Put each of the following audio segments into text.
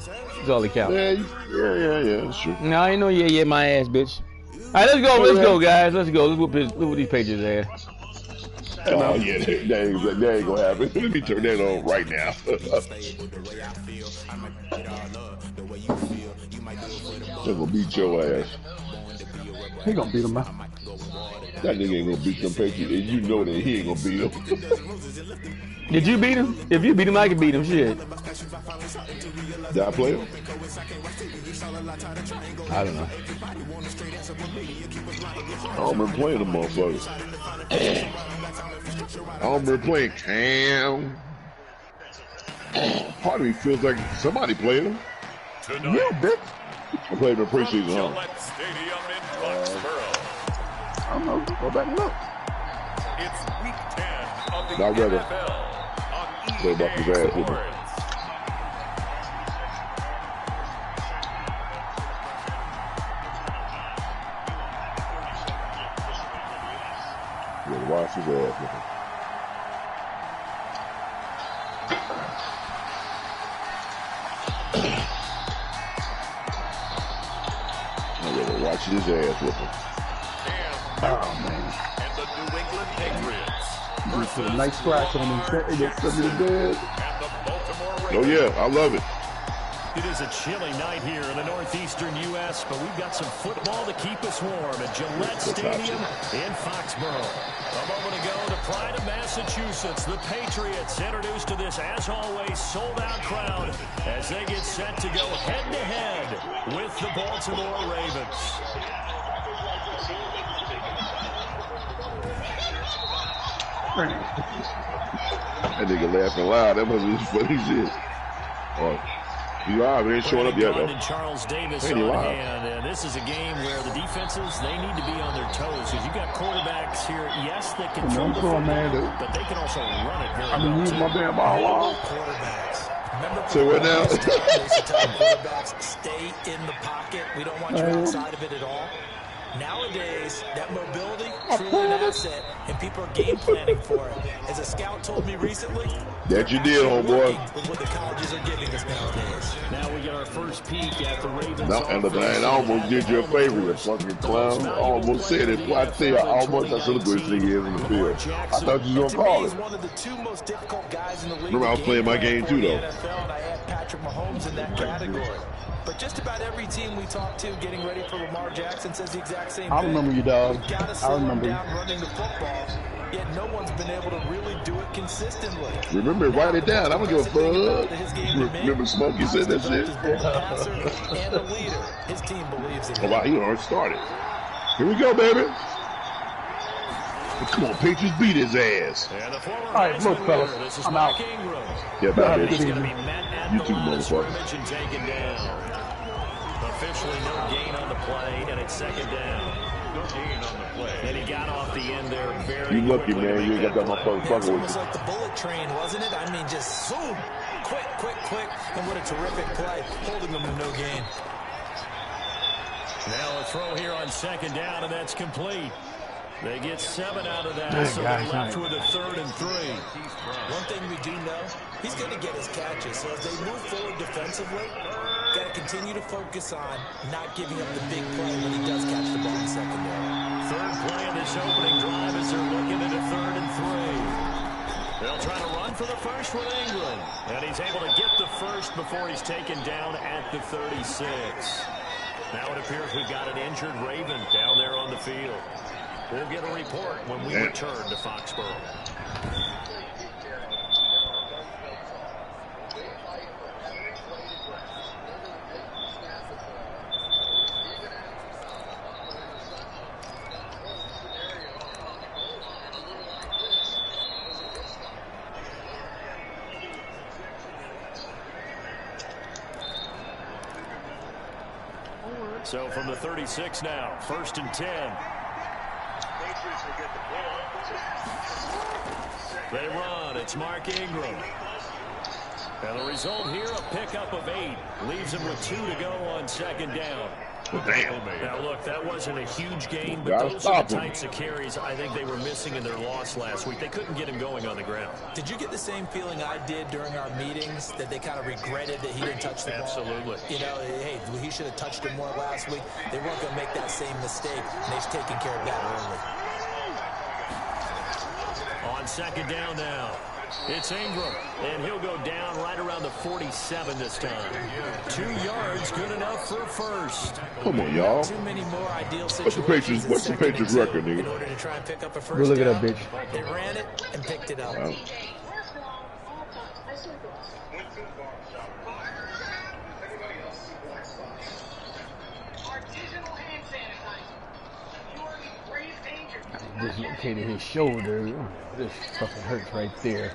That's all that counts. Yeah. Sure. No, I ain't no my ass, bitch. All right, let's go, guys. Let's go. Let's whoop these pages ass. Oh yeah, that ain't gonna happen. Let me turn that on right now. They're gonna beat your ass. He gonna beat him, man. That nigga ain't gonna beat them Patriots, and you know that he ain't gonna beat them. Did you beat him? If you beat him, I can beat him. Shit. Did I play him? I don't know. I don't remember playing them motherfuckers. I don't remember playing Cam. Part of me feels like somebody played him. You bitch. I played him in preseason, huh? I don't know. Go back and look. It's week 10 of the Not rather. NFL. Play about his ass with him. Yeah, wash his ass with him. Watch his ass with him. Oh, man. And the New England Patriots. You put a nice scratch on him. He gets something to bed. Oh, yeah. I love it. It is a chilly night here in the northeastern U.S., but we've got some football to keep us warm at Gillette Stadium in Foxborough. A moment ago, the pride of Massachusetts, the Patriots, introduced to this, as always, sold-out crowd as they get set to go head-to-head with the Baltimore Ravens. That nigga laughing loud. That must be funny shit. Oh. You live, it ain't showing up yet, though. And Charles Davis on hand, and this is a game where the defenses, they need to be on their toes, because you've got quarterbacks here, yes, that control the football, but they can also run it very well. I've been using my damn ball off. So what now? Quarterbacks stay in the pocket. We don't want you outside of it at all. Nowadays, that mobility, truly an asset, and people are game planning for it. As a scout told me recently, that you did, homeboy. With what the colleges are giving us nowadays. Now we get our first peek at the Ravens. No, and I almost did you a favor, you fucking clown. I almost said it. I tell you, I should have put this nigga in the field. I thought you was gonna call it. One of the two most difficult guys in the league. Remember, I was playing my game too, though. NFL, and I had Patrick Mahomes in that category. But just about every team we talk to getting ready for Lamar Jackson says the exact same thing. I remember you, dog. I remember you. Running the football, yet no one's been able to really do it consistently. Remember, write it down. I'm gonna give a fuck. Remember Smokey said that shit? And a leader. His team believes in him. Oh, wow, he already started. Here we go, baby. Come on, Patriots, beat his ass. All right, look, fellas, I'm out. Yeah, bye, He's bitch. going to be met at You the too, line of motherfucker. scrimmage and taken down. Officially no gain on the play, and it's second down. No gain on the play. And he got off the end there very You lucky, man. You ain't got that motherfucker It's with almost you. like the bullet train, wasn't it? I mean, just zoom, quick, and what a terrific play, holding them to no gain. Now a throw here on second down, and that's complete. They get 7 out of that, so they're left with a 3rd and 3. One thing we do know, he's going to get his catches. So as they move forward defensively, got to continue to focus on not giving up the big play when he does catch the ball in secondary. Third play of this opening drive as they're looking at a 3rd and 3. They'll try to run for the first with England. And he's able to get the first before he's taken down at the 36. Now it appears we've got an injured Raven down there on the field. We'll get a report when we return to Foxborough. So from the 36 now, 1st and 10. They run. It's Mark Ingram. And the result here, a pickup of 8. Leaves him with 2 to go on second down. Damn. Now, look, that wasn't a huge gain, but those are the types of carries I think they were missing in their loss last week. They couldn't get him going on the ground. Did you get the same feeling I did during our meetings, that they kind of regretted that he didn't touch the ball? Absolutely. You know, hey, he should have touched it more last week. They weren't going to make that same mistake, and they've taken care of that early. On second down now, it's Ingram, and he'll go down right around the 47 this time. 2 yards, good enough for a first. Come on, y'all. Too many more ideal What's the Patriots record, nigga? in order to try and pick up a first Go look at down. that bitch. They ran it and picked it up. Wow. Dislocated his shoulder. This fucking hurts right there.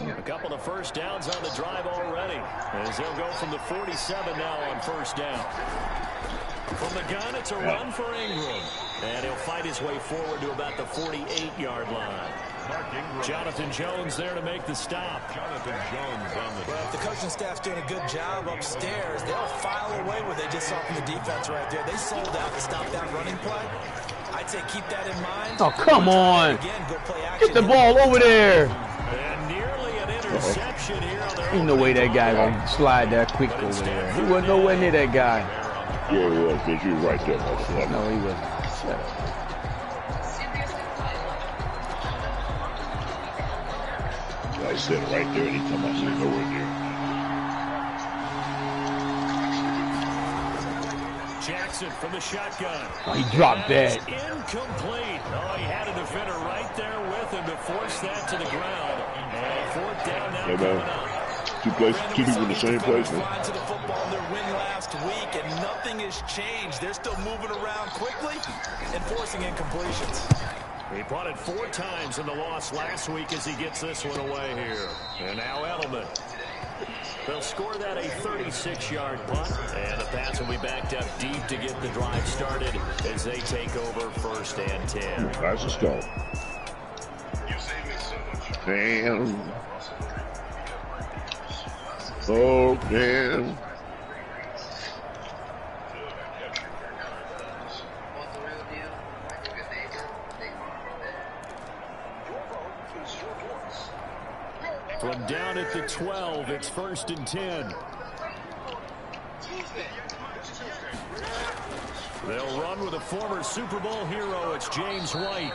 A couple of first downs on the drive already, as they'll go from the 47 now on first down. From the gun, it's a run for Ingram. And he'll fight his way forward to about the 48-yard line. Jonathan Jones there to make the stop. Jonathan Jones on the Well, if the coaching staff's doing a good job upstairs, they'll file away what they just saw from the defense right there. They sold out to stop that running play. I'd say keep that in mind. Oh, come on. Again, go play action. Get the ball over there. And nearly an interception here on their Ain't no way that guy gonna slide that quick over there. He wasn't nowhere near that guy. Yeah, he was, bitch. You was right there, motherfucker. No, he wasn't. Shut up. I said it right there, and he come out and nowhere near. Jackson from the shotgun. Oh, he dropped that. Incomplete. Oh, he had a defender right there with him to force that to the ground. And fourth down now coming up. Two people in the same place, man. To the football in their win last week, and nothing has changed. They're still moving around quickly and forcing incompletions. He punted 4 times in the loss last week as he gets this one away here. And now Edelman. They'll score that a 36-yard punt, and the pass will be backed up deep to get the drive started as they take over first and 10. That's a start. Damn. Oh, damn. From down at the 12, it's first and 10. They'll run with a former Super Bowl hero. It's James White.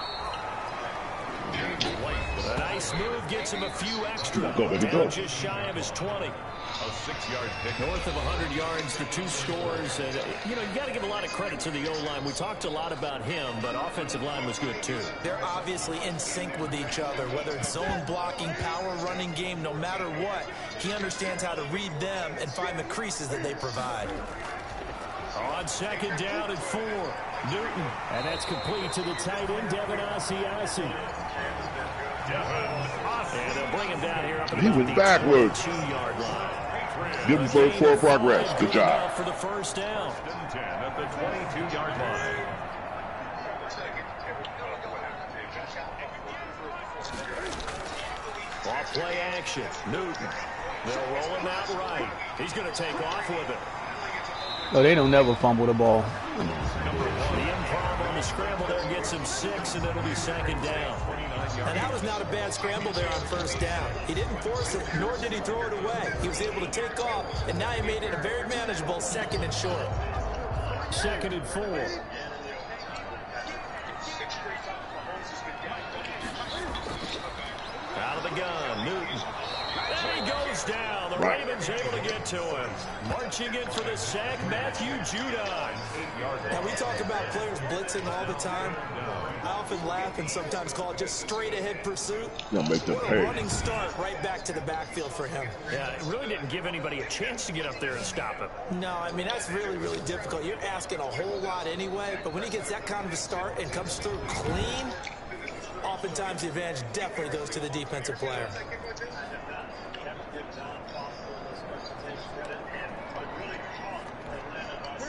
A nice move gets him a few extra. Down just shy of his 20. A 6-yard pick. North of 100 yards, the 2 scores. And, you know, you got to give a lot of credit to the O-line. We talked a lot about him, but offensive line was good, too. They're obviously in sync with each other, whether it's zone blocking, power running game, no matter what. He understands how to read them and find the creases that they provide. On second down and 4, Newton. And that's complete to the tight end, Devin Asiasi. And they'll bring him down here up at He went backwards. 2-yard line. Give him full progress. Good job. For the first down. 10 at the 22-yard line. Off play action. Newton. They'll roll him out right. He's going to take off with it. No, they don't never fumble the ball. The improv on the scramble there gets him 6, and it'll be second down. And that was not a bad scramble there on first down. He didn't force it, nor did he throw it away. He was able to take off, and now he made it a very manageable second and short. Second and 4. Out of the gun, Newton. And he goes down. The Ravens able to get to him. Marching in for the sack, Matthew Judon. Now, we talk about players blitzing all the time. I often laugh and sometimes call it just straight-ahead pursuit. Gonna make them What a pay. running start right back to the backfield for him. Yeah, it really didn't give anybody a chance to get up there and stop him. No, I mean, that's really, really difficult. You're asking a whole lot anyway, but when he gets that kind of a start and comes through clean, oftentimes the advantage definitely goes to the defensive player.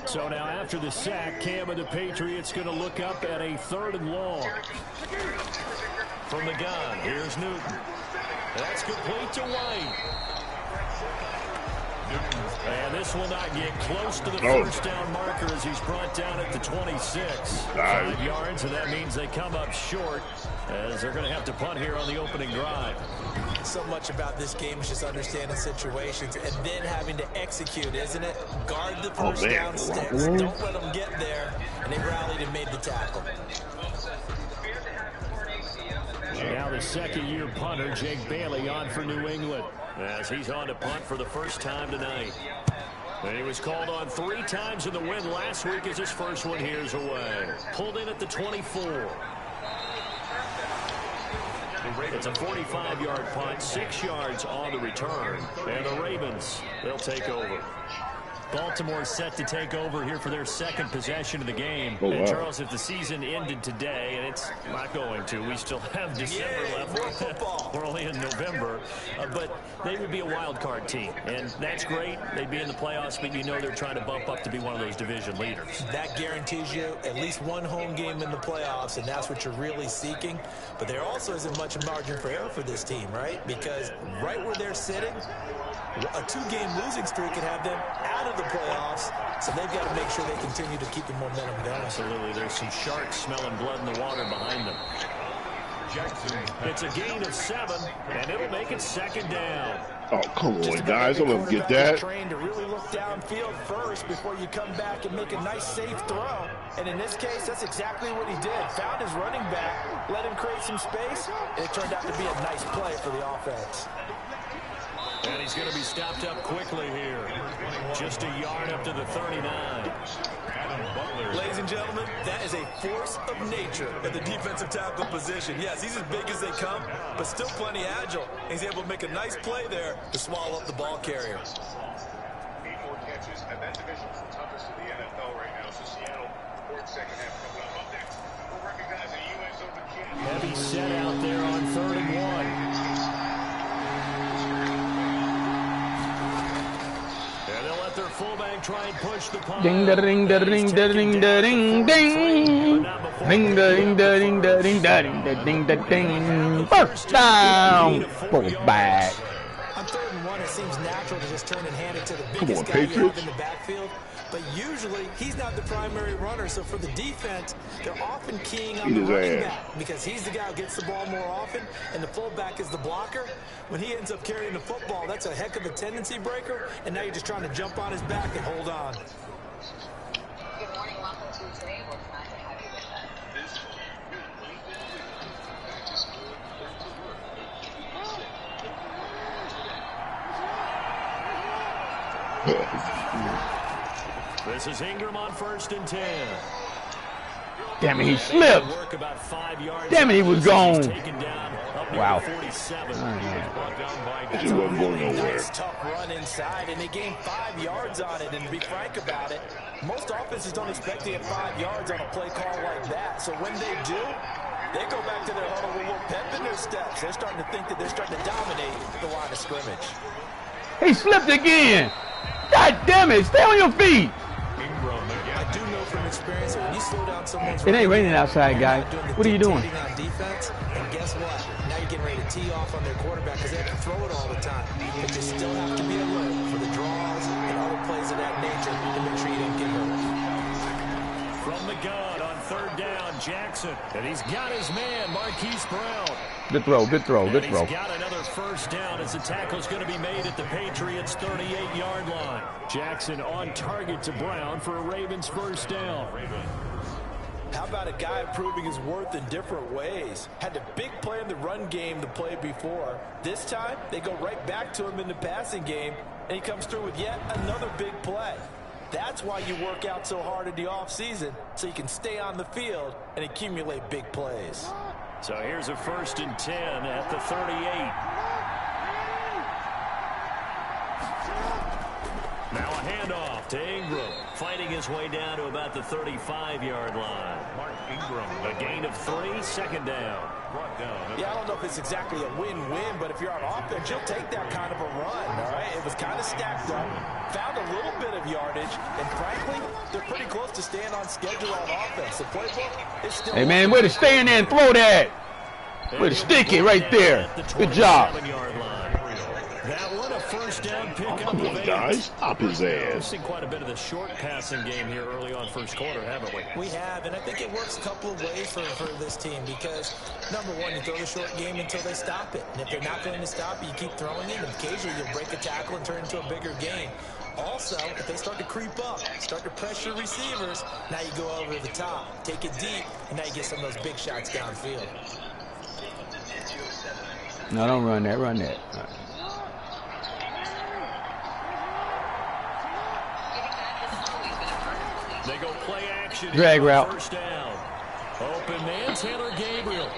So now after the sack, Cam of the Patriots going to look up at a 3rd and long. From the gun, here's Newton. That's complete to White. And this will not get close to the first down marker as he's brought down at the 26. 5 yards, and that means they come up short as they're going to have to punt here on the opening drive. So much about this game is just understanding situations and then having to execute, isn't it? Guard the first down sticks. Don't let them get there. And they rallied and made the tackle. Now the second-year punter, Jake Bailey, on for New England as he's on to punt for the first time tonight. And he was called on 3 times in the win last week as his first one here's away. Pulled in at the 24. It's a 45-yard punt, 6 yards on the return. And the Ravens, they'll take over. Baltimore set to take over here for their second possession of the game. And Charles, if the season ended today, and it's not going to, we still have December left. We're only in November. But they would be a wild card team. And that's great. They'd be in the playoffs, but you know they're trying to bump up to be one of those division leaders. That guarantees you at least one home game in the playoffs, and that's what you're really seeking. But there also isn't much margin for error for this team, right? Because right where they're sitting, a 2-game losing streak could have them out of the playoffs, so they've got to make sure they continue to keep the momentum going. Absolutely. There's some sharks smelling blood in the water behind them. It's a gain of 7, and it'll make it 2nd down. Oh, come on, guys. I'm going to get that. Trained to really look downfield first before you come back and make a nice, safe throw. And in this case, that's exactly what he did. Found his running back, let him create some space, and it turned out to be a nice play for the offense. And he's going to be stopped up quickly here. Just a yard up to the 39. Ladies and gentlemen, that is a force of nature at the defensive tackle position. Yes, he's as big as they come, but still plenty agile. He's able to make a nice play there to swallow up the ball carrier. 4 catches, and that division's the toughest in the NFL right now. So Seattle, fourth second half coming up next. We'll recognize a U.S. Open champion. Heavy set out there on 3rd and 1. And they'll let their fullback try and push the punt. Ding da ring da ring da ring da ring ding. Ring da ring da ring da ring da ring da ding da ding. First down. Fullback. On 3rd and 1, it seems natural to just turn and hand it to the biggest guy you have in the backfield. But usually, he's not the primary runner. So for the defense, they're often keying on the running back because he's the guy who gets the ball more often, and the fullback is the blocker. When he ends up carrying the football, that's a heck of a tendency breaker, and now you're just trying to jump on his back and hold on. Good morning. Welcome to today. We're glad to have you with us. This is Ingram on 1st and 10. Damn it, he slipped. Damn it, he was gone. Wow. He wasn't going nowhere. Nice tough run inside, and they gained 5 yards on it. And to be frank about it, most offenses don't expect to get 5 yards on a play call like that. So when they do, they go back to their huddle with a little pep in their steps. They're starting to think that they're starting to dominate the line of scrimmage. He slipped again. God damn it, stay on your feet. I do know from experience that when you slow down someone's It ain't raining outside, guy. What are you doing? On defense, and guess what? Now you're getting ready to tee off on their quarterback because they have to throw it all the time. But you still have to be alert for the draws and other plays of that nature to make sure you don't get hurt. From the gun on 3rd down, Jackson. And he's got his man, Marquise Brown. Good throw, good throw, good throw. He's got another first down as the tackle's going to be made at the Patriots' 38-yard line. Jackson on target to Brown for a Ravens first down. How about a guy proving his worth in different ways? Had a big play in the run game the play before. This time, they go right back to him in the passing game, and he comes through with yet another big play. That's why you work out so hard in the offseason, so you can stay on the field and accumulate big plays. So here's a 1st and 10 at the 38. Now a handoff to Ingram. fighting his way down to about the 35-yard line. Mark Ingram. A gain of 3, second down. Brought down. Yeah, I don't know if it's exactly a win-win, but if you're on offense, you'll take that kind of a run, all right? It was kind of stacked up, found a little bit of yardage, and frankly, they're pretty close to staying on schedule on offense. The playbook is still... Hey, man, way to stay in there and throw that. Way to stick it right there. Good job. That one a first down pickup. Come on, guys. Stop his We've ass. seen quite a bit of the short passing game here early on first quarter, haven't we? We have, and I think it works a couple of ways for this team because, number one, you throw the short game until they stop it. And if they're not going to stop it, you keep throwing it, and occasionally you'll break a tackle and turn it into a bigger game. Also, if they start to creep up, start to pressure receivers, now you go over the top, take it deep, and now you get some of those big shots downfield. No, don't run that. Run that. All right. They go play action. Drag route. First down. Open man, Taylor Gabriel.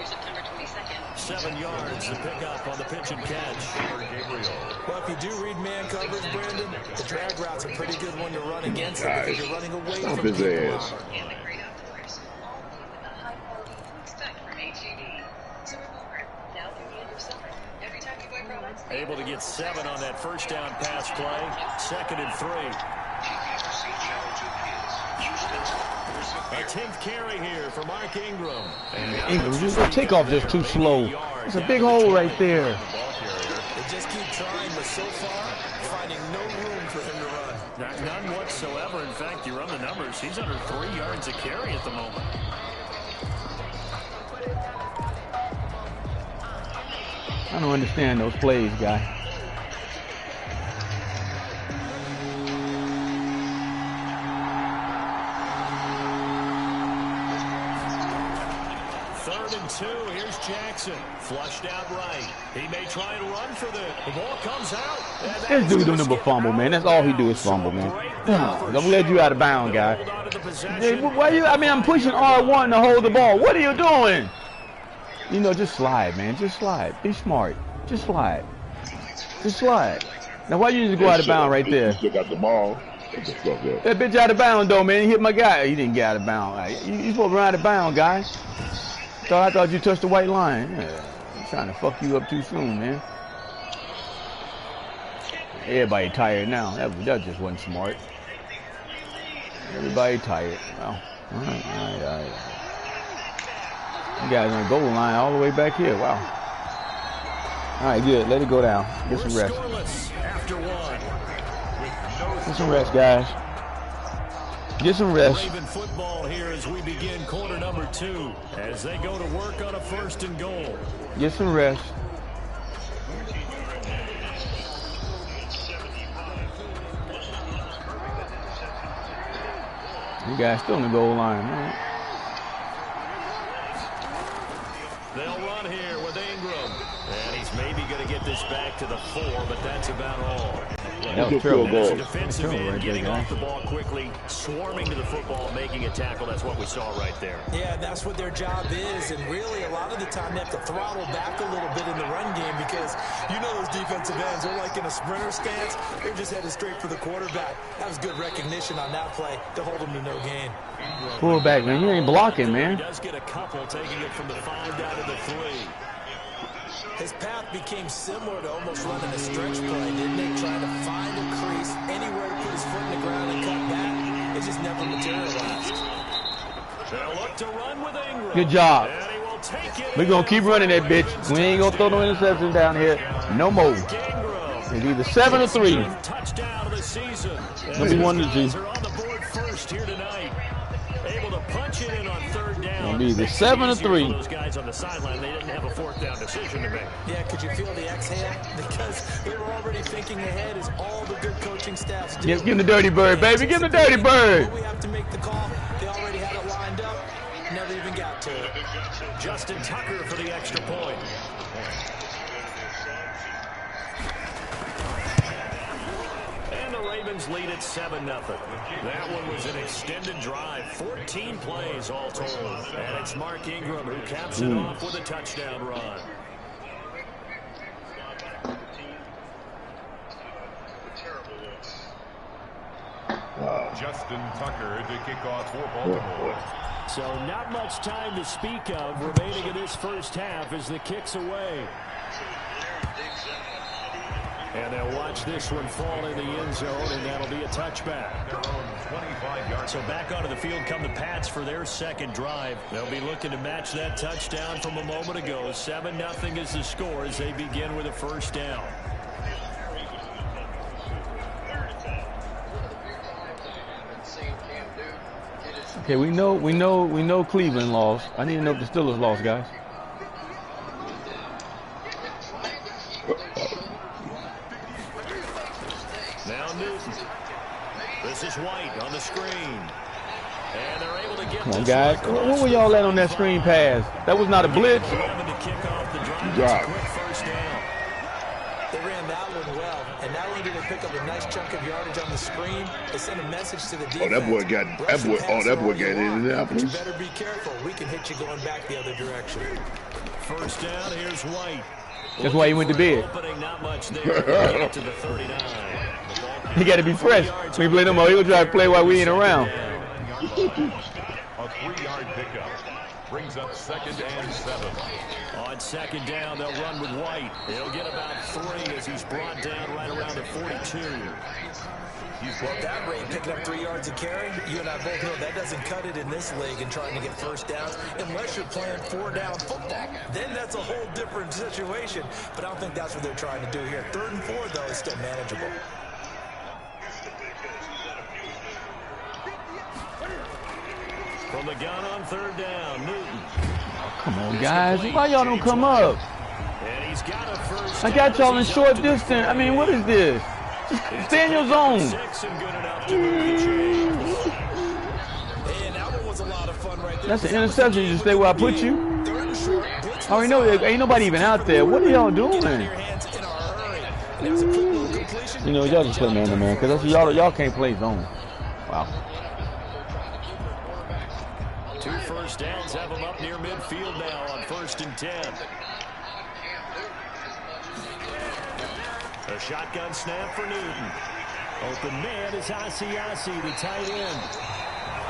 7 yards to pick up on the pitch and catch. Taylor Gabriel. Well, if you do read man coverage, Brandon, the drag route's a pretty good one to run against it because you're running away Stop from his people. ass. And the great outdoors, all with the high quality you expect from HED. So remember, now through the end of summer, every time you buy products, Able to get 7 on that first down pass play. 2nd and 3. A 10th carry here for Mark Ingram. Ingram, just the takeoff just too slow. It's a big hole right there. They just keep trying, but so far, finding no room for him to run. None whatsoever. In fact, you run the numbers. He's under 3 yards a carry at the moment. I don't understand those plays, guy. Here's Jackson, flushed out right. He may try and run for the ball comes out. This dude don't never fumble, man. That's all he do is fumble, man. Don't let you out of bounds, guy. Hey, why you? I mean, I'm pushing R1 to hold the ball. What are you doing? You know, just slide, man. Just slide. Be smart. Just slide. Just slide. Now, why you just go out of bounds right there? Still got the ball. What the fuck is That bitch out of bounds, though, man. He hit my guy. He didn't get out of bounds. Right? You supposed to run out of bounds, guy. I thought you touched the white line. Yeah. I'm trying to fuck you up too soon, man. Everybody tired now. That just wasn't smart. Everybody tired. Well, all right. You guys on the goal line all the way back here. Wow. All right, good. Let it go down. Get some rest. After 1. Get some rest, guys. Get some rest. Raven football here as we begin quarter number 2 as they go to work on a 1st and goal. Get some rest. You guys still on the goal line, man. They'll run here with Ingram. And he's maybe going to get this back to the 4, but that's about all. That was terrible. As a defensive end, getting off the ball quickly, swarming to the football, making a tackle. That's what we saw right there. Yeah, that's what their job is. And really, a lot of the time, they have to throttle back a little bit in the run game because you know those defensive ends, they're like in a sprinter stance. They're just headed straight for the quarterback. That was good recognition on that play to hold them to no gain. Fullback, man. You ain't blocking, man. He does get a couple, taking it from the 5 down to the 3. His path became similar to almost running a stretch play, didn't it? Trying to find a crease, anywhere to put his foot in the ground and cut back. It just never materialized. They'll look to run with Ingram. Good job. And he will take it. We're going to keep running that bitch. We ain't going to throw no interceptions down here. No more. It's either 7 or 3. Touchdown of the season. Let me one to G. Are on the board first here tonight. Able to punch it in on 3rd down. It'll be either 7 or 3. Those guys on the sideline, they didn't have a 4th down decision to make. Yeah, could you feel the exhale? Because they were already thinking ahead as all the good coaching staffs do. Give him the dirty bird, baby. Give him the dirty bird. We have to make the call. They already had it lined up. Never even got to it. Justin Tucker for the extra point. And the Ravens lead at 7-0. That one was an extended drive, 14 plays all told. And it's Mark Ingram who caps it off with a touchdown run. Justin Tucker to kick off for Baltimore. So not much time to speak of remaining in this first half as the kick's away. And they'll watch this one fall in the end zone, and that'll be a touchback. Their own 25-yard. So back onto the field come the Pats for their second drive. They'll be looking to match that touchdown from a moment ago. 7-0 is the score as they begin with a first down. Okay, we know Cleveland lost. I need to know if the Steelers lost, guys. Now Newton. This is White on the screen. And they're able to get Come on, guys. What were y'all at on that screen pass? That was not a blitz. to kick off the drive. Drive. Quick first down. They ran that one well, and not only did they pick up a nice chunk of yardage on the screen, they sent a message to the defense. Oh, that boy got in there. But you better be careful. We can hit you going back the other direction. First down, here's White. That's why he went to bed. Opening, not much there. To the 39. He got to be fresh. We play no more. He'll try to play while we ain't around. A 3-yard pickup brings up 2nd and 7. On second down, they'll run with White. He'll get about 3 as he's brought down right around the 42. Well, at that rate, picking up 3 yards a carry, you and I both know that doesn't cut it in this league and trying to get first downs unless you're playing 4-down football. Then that's a whole different situation. But I don't think that's what they're trying to do here. 3rd and 4, though, is still manageable. From the gun on 3rd down, Newton. Come on, guys. Why y'all don't come up? And he's got a first I got y'all in short distance. I mean, what is this? Just stay in your zone. 6 and good enough to move the chains. And that one was a lot of fun right there. That's an interception. You just stay where I put you. I already know there ain't nobody even out there. What are y'all doing? You know, y'all just play man to man because y'all can't play zone. Wow. 2 first downs have them up near midfield now on 1st and 10. A shotgun snap for Newton. Open man is Asiasi, the tight end.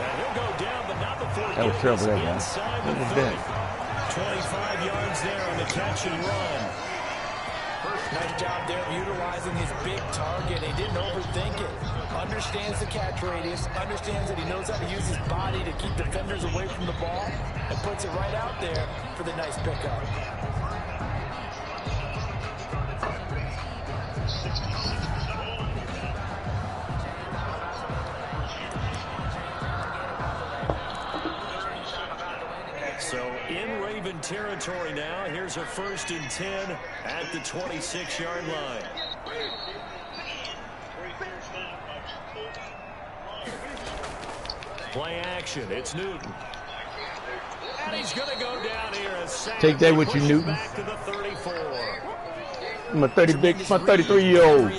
And he'll go down, but not before That was terrible, that man. inside the What was 30. that? 25 yards there on the catch and run. Nice job there of utilizing his big target. He didn't overthink it. Understands the catch radius. Understands that he knows how to use his body to keep defenders away from the ball. And puts it right out there for the nice pickup. So in Raven territory now. Here's a 1st and 10 at the 26-yard line. Play action. It's Newton. And he's going to go down here. Take that with you, Newton. Back to the 34. My 33-year-old.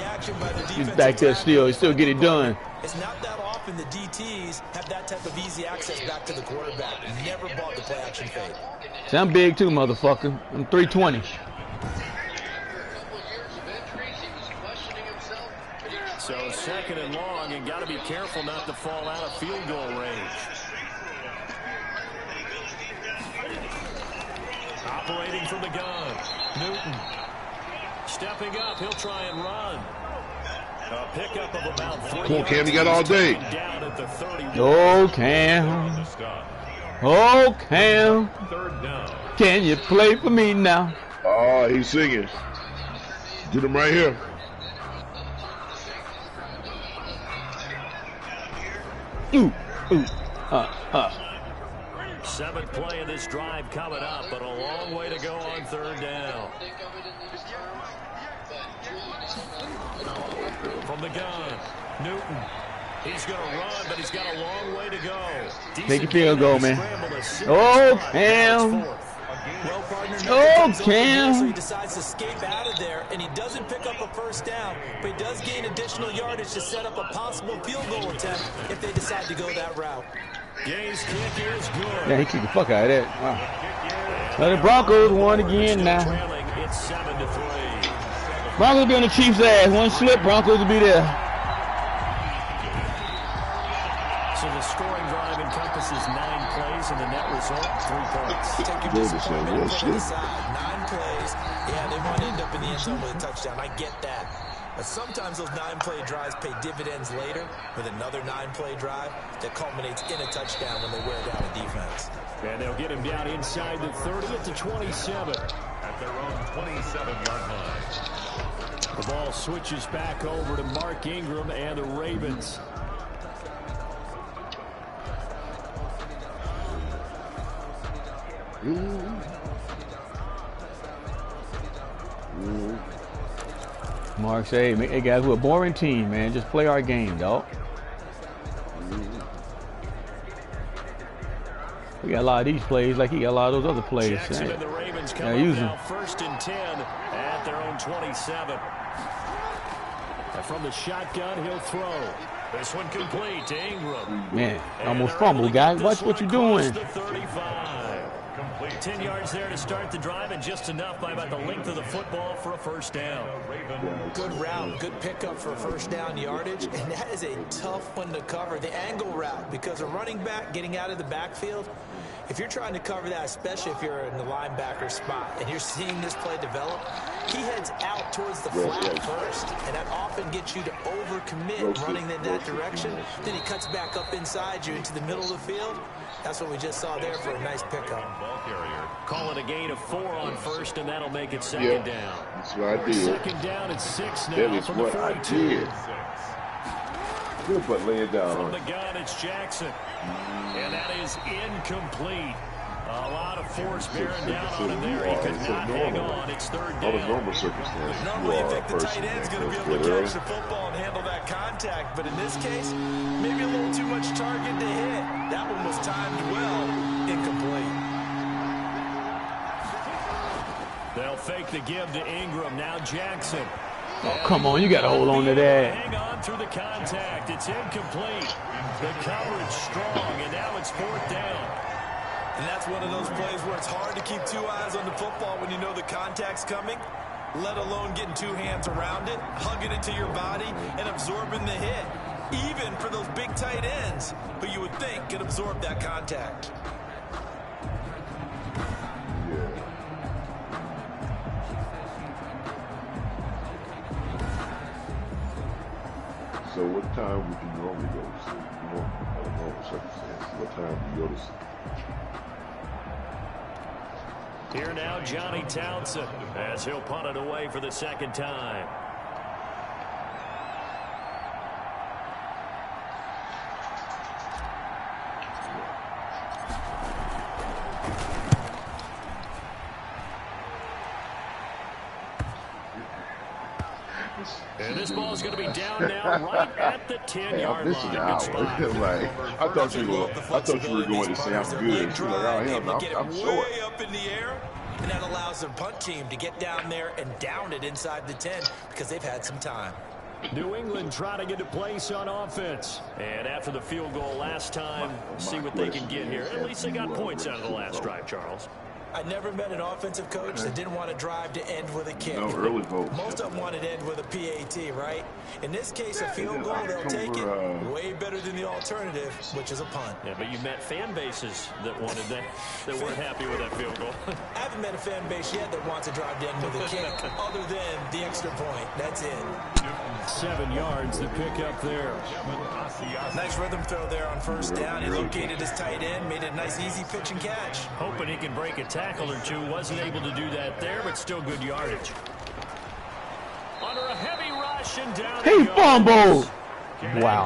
He's back there still. He still get it done. It's not that often the DTs have that type of easy access back to the quarterback. Never bought the play action fade. See, I'm big too, motherfucker. I'm 320. So 2nd and long, and got to be careful not to fall out of field goal range. Operating from the gun, Newton. Stepping up, he'll try and run. A pickup of about 3. Come on, Cam, you got all day. Down at the 30. Oh, Cam. Oh, Cam. 3rd down. Can you play for me now? Oh, he's singing. Get him right here. Ooh. 7th play of this drive coming up, but a long way to go on 3rd down. From the gun, Newton. He's going to run, but he's got a long way to go. Take a field goal, man. Oh, Cam. Oh, Cam. So he decides to escape out of there, and he doesn't pick up a first down, but he does gain additional yardage to set up a possible field goal attempt if they decide to go that route. Gay's kick is good. Yeah, he kicked the fuck out of that. Wow. Well, the Broncos won again now. Trailing, it's 7-3. Broncos be on the Chiefs' ass. One slip, Broncos will be there. So the scoring drive encompasses 9 plays, and the net result, 3 points. Take your disappointment and put it aside. 9 plays. Yeah, they want to end up in the end zone with a touchdown. I get that. But sometimes those 9-play drives pay dividends later with another 9-play drive that culminates in a touchdown when they wear down a defense. And they'll get him down inside the 30 at the 27. At their own 27-yard line. The ball switches back over to Mark Ingram and the Ravens. Mark say, hey guys, we're a boring team, man. Just play our game, dog. We got a lot of these plays like he got a lot of those other plays. Jackson and the Ravens come up now, 1st and 10 at their own 27. And from the shotgun, he'll throw. This one complete to Ingram. Man, almost fumbled, guys. Watch what you're doing. The 35. 10 yards there to start the drive, and just enough by about the length of the football for a first down. Good route, good pickup for first down yardage, and that is a tough one to cover, the angle route, because a running back getting out of the backfield, if you're trying to cover that, especially if you're in the linebacker spot, and you're seeing this play develop, he heads out towards the flat first, and that often gets you to overcommit running in that direction. Then he cuts back up inside you into the middle of the field. That's what we just saw there for a nice pickup. Call it a gain of 4 on first, and that'll make it second down. That's what I did. Second down at 6 now. That is from the what 42. I did. Good, but lay it down. From the gun, it's Jackson. And that is incomplete. A lot of force bearing down on him there. He could not hang on. It's third down. Under normal circumstances, normally you think the tight end's going to be able to catch the football and handle that contact, but in this case, maybe a little too much target to hit. That one was timed well, incomplete. They'll fake the give to Ingram. Now Jackson. Oh, come on. You got to hold on to that. Hang on through the contact. It's incomplete. The coverage strong, and now it's 4th down. And that's one of those plays where it's hard to keep 2 eyes on the football when you know the contact's coming, let alone getting 2 hands around it, hugging it to your body, and absorbing the hit. Even for those big tight ends who you would think could absorb that contact. So what time would you normally go to sleep? Under normal circumstances, what time do you go to sleep? Here now, Johnny Townsend, as he'll punt it away for the second time. And this ball is going to be down now right at the 10-yard line. Like, I thought you were going to say I'm good. You're like, oh, hell no, I'm short. Way up in the air, and that allows the punt team to get down there and down it inside the 10 because they've had some time. New England trying to get a place on offense. And after the field goal last time, see what they can get here. At least they got points out of the last drive, Charles. I never met an offensive coach that didn't want to drive to end with a kick. No, early votes. Most of them wanted to end with a PAT, right? In this case, a field goal, they'll take it. Way better than the alternative, which is a punt. Yeah, but you met fan bases that wanted that weren't happy with that field goal. I haven't met a fan base yet that wants to drive to end with a kick, other than the extra point. That's it. 7 yards to pick up there. Nice rhythm throw there on first down. He located his tight end, made a nice easy pitch and catch. Hoping he can break a tackle or two. Wasn't able to do that there, but still good yardage. Under a heavy rush and down He fumbled. And Wow.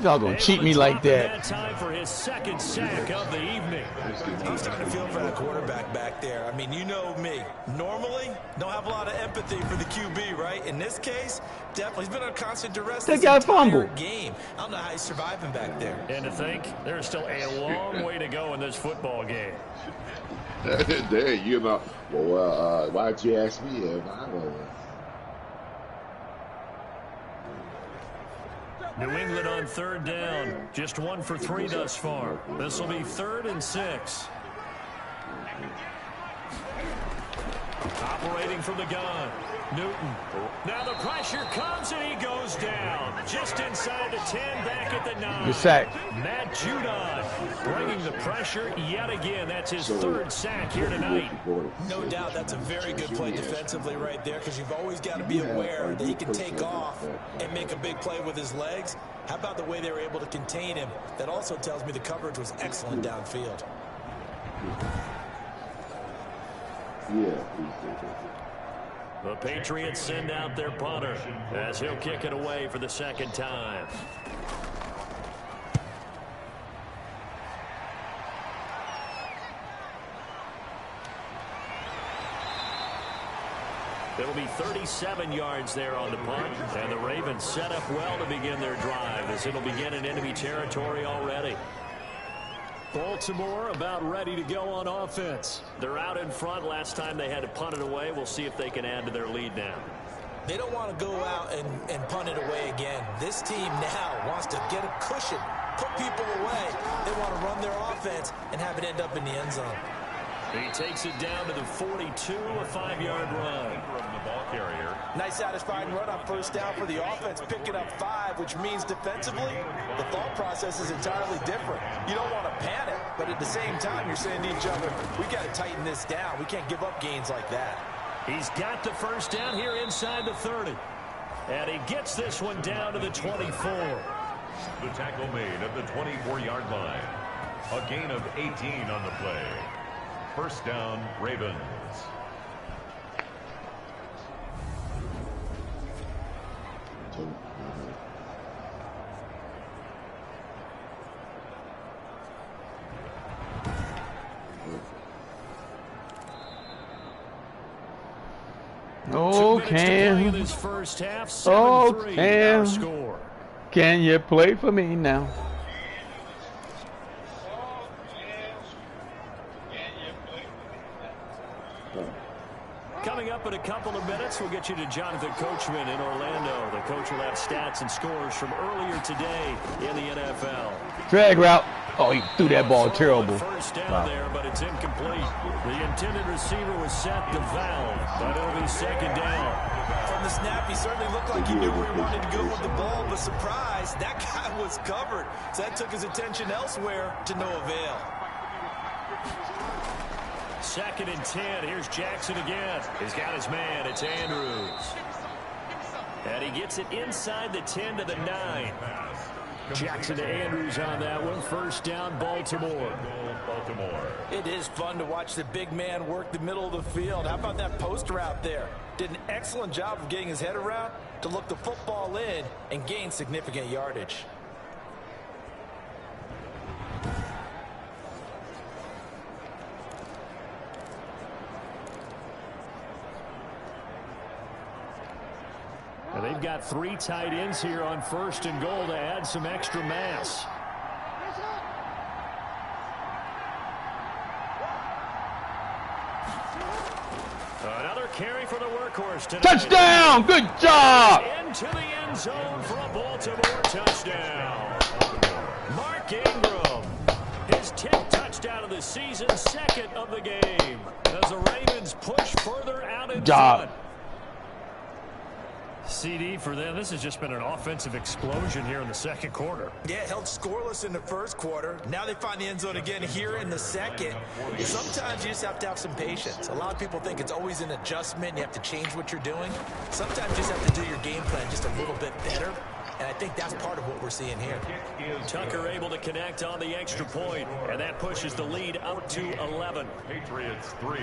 Y'all gonna cheat me like that. Time for his second sack of the evening. I'm starting to feel for that quarterback back there. I mean, you know me. Normally, don't have a lot of empathy for the QB, right? In this case, definitely. He's been on constant duress this entire game. I don't know how he's surviving back there. And to think, there's still a long way to go in this football game. There, you know. Well, why'd you ask me if I was? New England on third down. Just 1 for 3 thus far. This will be 3rd and 6. Operating from the gun. Newton. Now the pressure comes and he goes down. Just inside the 10, back at the 9. Good sack. Matt Judon bringing the pressure yet again. That's his third sack here tonight. No doubt that's a very good play defensively right there, because you've always got to be aware that he can take off and make a big play with his legs. How about the way they were able to contain him? That also tells me the coverage was excellent downfield. The Patriots send out their punter as he'll kick it away for the second time. It'll be 37 yards there on the punt, and the Ravens set up well to begin their drive as it'll begin in enemy territory already. Baltimore about ready to go on offense. They're out in front. Last time they had to punt it away. We'll see if they can add to their lead now. They don't want to go out and punt it away again. This team now wants to get a cushion, put people away. They want to run their offense and have it end up in the end zone. He takes it down to the 42, a 5-yard run. From the ball carrier. Nice satisfying run on first down for the offense, picking up 5, which means defensively, the thought process is entirely different. You don't want to panic, but at the same time, you're saying to each other, we got to tighten this down. We can't give up gains like that. He's got the first down here inside the 30. And he gets this one down to the 24. The tackle made at the 24-yard line. A gain of 18 on the play. First down, Ravens. Oh, Cam. Oh, Cam. Can you play for me now? Coming up in a couple of minutes, we'll get you to Jonathan Coachman in Orlando. The coach will have stats and scores from earlier today in the NFL. Drag route. Oh, he threw that ball terrible. First down there, but it's incomplete. The intended receiver was set to Valve, but it'll be second down. From the snap, he certainly looked like he knew where he wanted to go with the ball, but surprise, that guy was covered. So that took his attention elsewhere to no avail. Second and 10. Here's Jackson again. He's got his man. It's Andrews. And he gets it inside the 10 to the 9. Jackson to Andrews on that one. First down, Baltimore. It is fun to watch the big man work the middle of the field. How about that post route there? Did an excellent job of getting his head around to look the football in and gain significant yardage. And they've got 3 tight ends here on first and goal to add some extra mass. Another carry for the workhorse tonight. Touchdown! Good job! Into the end zone for a Baltimore touchdown. Mark Ingram, his 10th touchdown of the season, second of the game. As the Ravens push further out in front. CD for them. This has just been an offensive explosion here in the second quarter. Yeah, held scoreless in the first quarter. Now they find the end zone again here in the second. Sometimes you just have to have some patience. A lot of people think it's always an adjustment. You have to change what you're doing. Sometimes you just have to do your game plan just a little bit better. And I think that's part of what we're seeing here. Tucker able to connect on the extra point, and that pushes the lead out to 11. Patriots 3.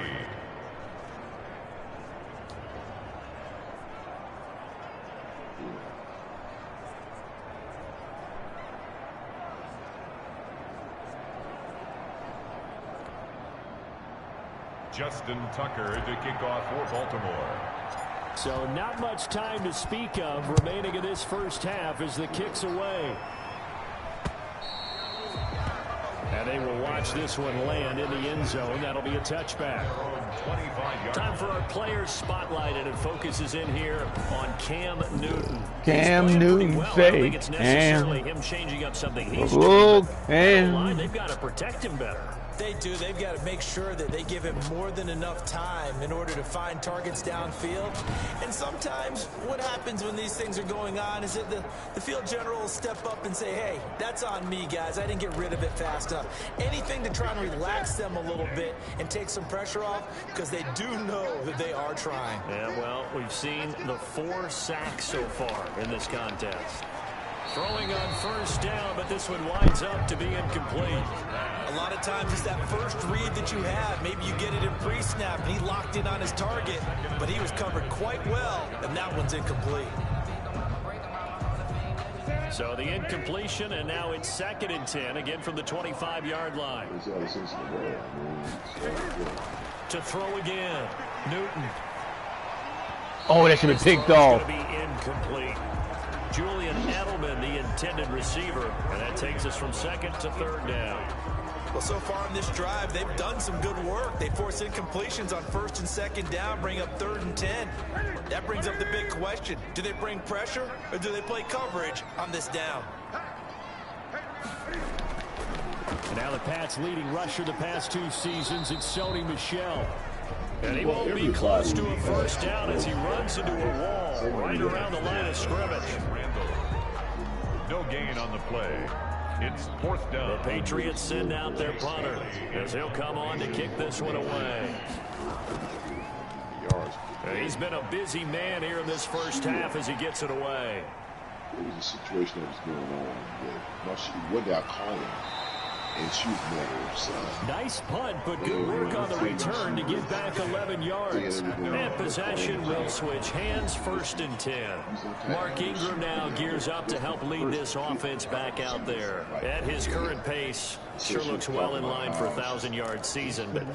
Justin Tucker to kick off for Baltimore. So not much time to speak of remaining in this first half as the kick's away. And they will watch this one land in the end zone. That'll be a touchback. Time for our players spotlight, and it focuses in here on Cam Newton. Cam Newton well. I don't think it's necessarily him changing up something he's doing. Cam. They've got to protect him better. They do. They've got to make sure that they give him more than enough time in order to find targets downfield. And sometimes what happens when these things are going on is that the field general will step up and say, hey, that's on me, guys. I didn't get rid of it fast enough. Anything to try and relax them a little bit and take some pressure off, because they do know that they are trying. Yeah, well, we've seen the 4 sacks so far in this contest. Throwing on first down, but this one winds up to be incomplete. A lot of times it's that first read that you have. Maybe you get it in pre-snap, and he locked in on his target, but he was covered quite well, and that one's incomplete. So the incompletion, and now it's 2nd and 10, again from the 25-yard line. To throw again, Newton. Oh, that should be picked off. It's going to be incomplete. Julian Edelman, the intended receiver, and that takes us from 2nd to 3rd down. Well, so far in this drive, they've done some good work. They force incompletions on 1st and 2nd down, bring up 3rd and 10. That brings up the big question. Do they bring pressure, or do they play coverage on this down? And now the Pats' leading rusher the past 2 seasons, it's Sony Michel. And he won't be close to a first down as he runs into a wall right around the line of scrimmage. No gain on the play. It's 4th down. The Patriots send out their punter as he'll come on to kick this one away. He's been a busy man here in this first half as he gets it away. There was a situation that was going on that what they call him. And she was better, so. Nice punt, but good work on the return to get back 11 yards. And possession will switch hands, 1st and 10. Mark Ingram now gears up to help lead this offense back out there. At his current pace, sure looks well in line for a 1,000-yard season. But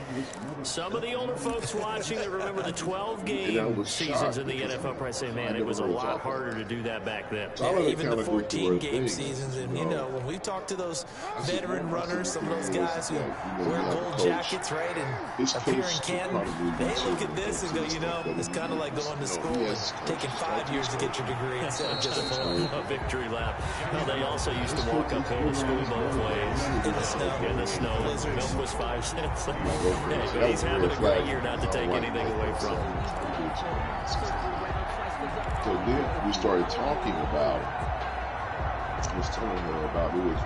some of the older folks watching that remember the 12-game seasons in the NFL probably say, man, it was a lot harder to do that back then. Yeah, even the 14-game seasons. And, you know, when we talk to those veteran runners, some of those guys who wear gold jackets, right, and appear in Canton, they look at this and go, you know, it's kind of like going to school and taking 5 years to get your degree instead of just a victory lap. Well, they also used to walk uphill to school both ways. In the snow. In the snow. Milk was 5 cents. Hey, but he's having a great year, not to take anything away from him. So then we started talking about, I was telling her about, it was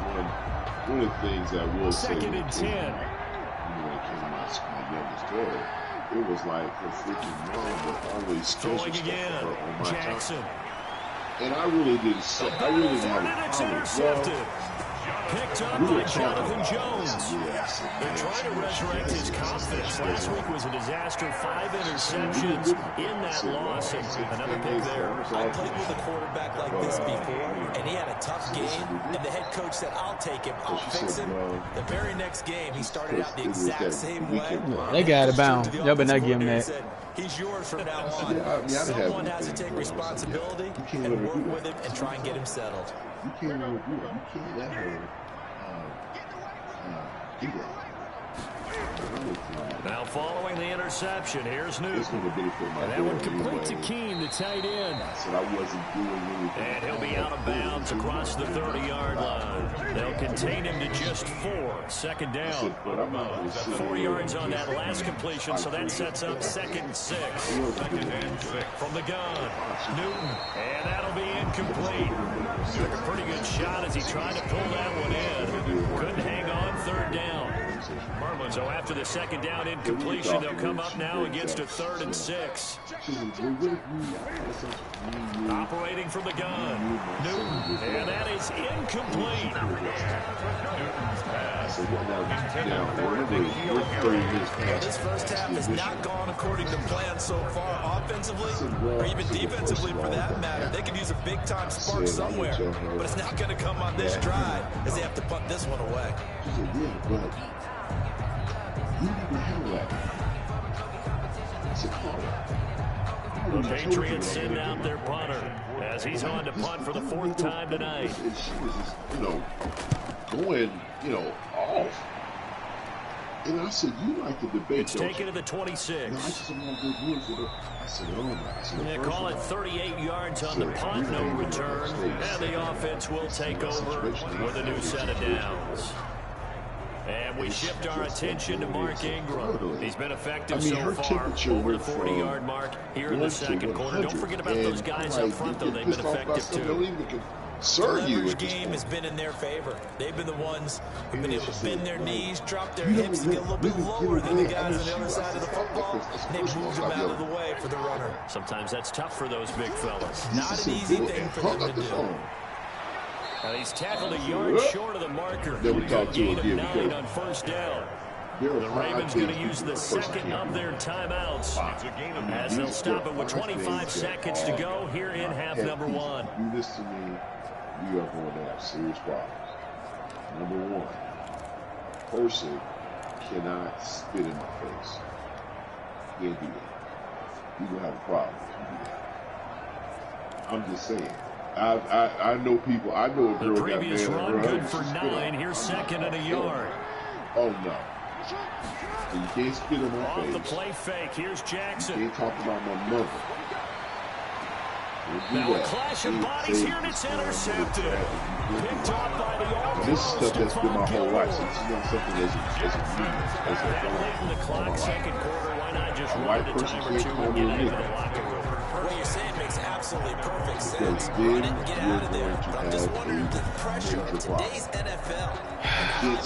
one of the things I will say. 2nd and 10. When it came to my youngest daughter, it was like her freaking mom would always schedule stuff for her on my Jackson. time. And I really didn't say, I really didn't have a problem. Picked up by Jonathan Jones. They're trying to resurrect his confidence. Last week was a disaster. 5 interceptions in that loss. And another pick there. I played with a quarterback like this before, and he had a tough game. And the head coach said, I'll take him. I'll fix him. The very next game, he started out the exact same way. They got it bound. Y'all better not give him that. He's yours from now on. Someone has to take responsibility and work with him and try and get him settled. You can't let her do it. You can't let her do that. Now following the interception, here's Newton. And that one complete to Keene, the tight end. And he'll be out of bounds across the 30-yard line. They'll contain him to just 4. 2nd down. 4 yards on that last completion, so that sets up 2nd and 6. 2nd and 6. From the gun, Newton. And that'll be incomplete. Took a pretty good shot as he tried to pull that one in. Couldn't hang on, 3rd down. So after the 2nd down incompletion, they'll come up now against a 3rd and 6. Operating from the gun, Newton, and that is incomplete. This first half has not gone according to plan so far, offensively or even defensively for that matter. They could use a big-time spark somewhere, but it's not going to come on this drive as they have to punt this one away. The Patriots send out their punter as he's on to punt for the 4th time tonight. You know, going, off. And I said, you like the debate. It's taken to the 26. No, I just don't want to go do it for the. I said, oh my. They call it 38 yards on the punt, no return. And the offense will take over with a new set of downs. And we shift our attention to Mark Ingram. He's been effective so far, temperature over the went 40-yard mark here in the second quarter. Don't forget about those guys up front, though. They've been effective, too. The leverage game has been in their favor. They've been the ones who've been able to bend their knees, drop their hips, and get a little bit lower than the guys on the other side of the football. And they've moved them out of the way for the runner. Sometimes that's tough for those big fellas. Not an easy thing for them to do. He's tackled a yard short of the marker. Then we talk to Gain him of again. 9 on first down. The Ravens going to use the second of their timeouts as they'll stop it with 25 seconds to go here in half number 1. Do this to me, we are going to have serious problems. Number 1, person cannot spit in my face. Can't do that. You're going to have a problem if you do that. I'm just saying. I know people. I know a girl the got previous man run good for 9. Here's second and a yard. Oh no! So you can't spit in my face. Off the play fake. Here's Jackson. You can't talk about my mother. Now a clash of bodies here and it's intercepted. Picked off by the all. This is stuff that's been my whole life. So this is not something as a late in the clock, second quarter. Why not just run it a time or two and get into the locker room? What you're saying makes absolutely perfect sense. Run it and get out of there. But I'm just wondering the pressure of today's NFL.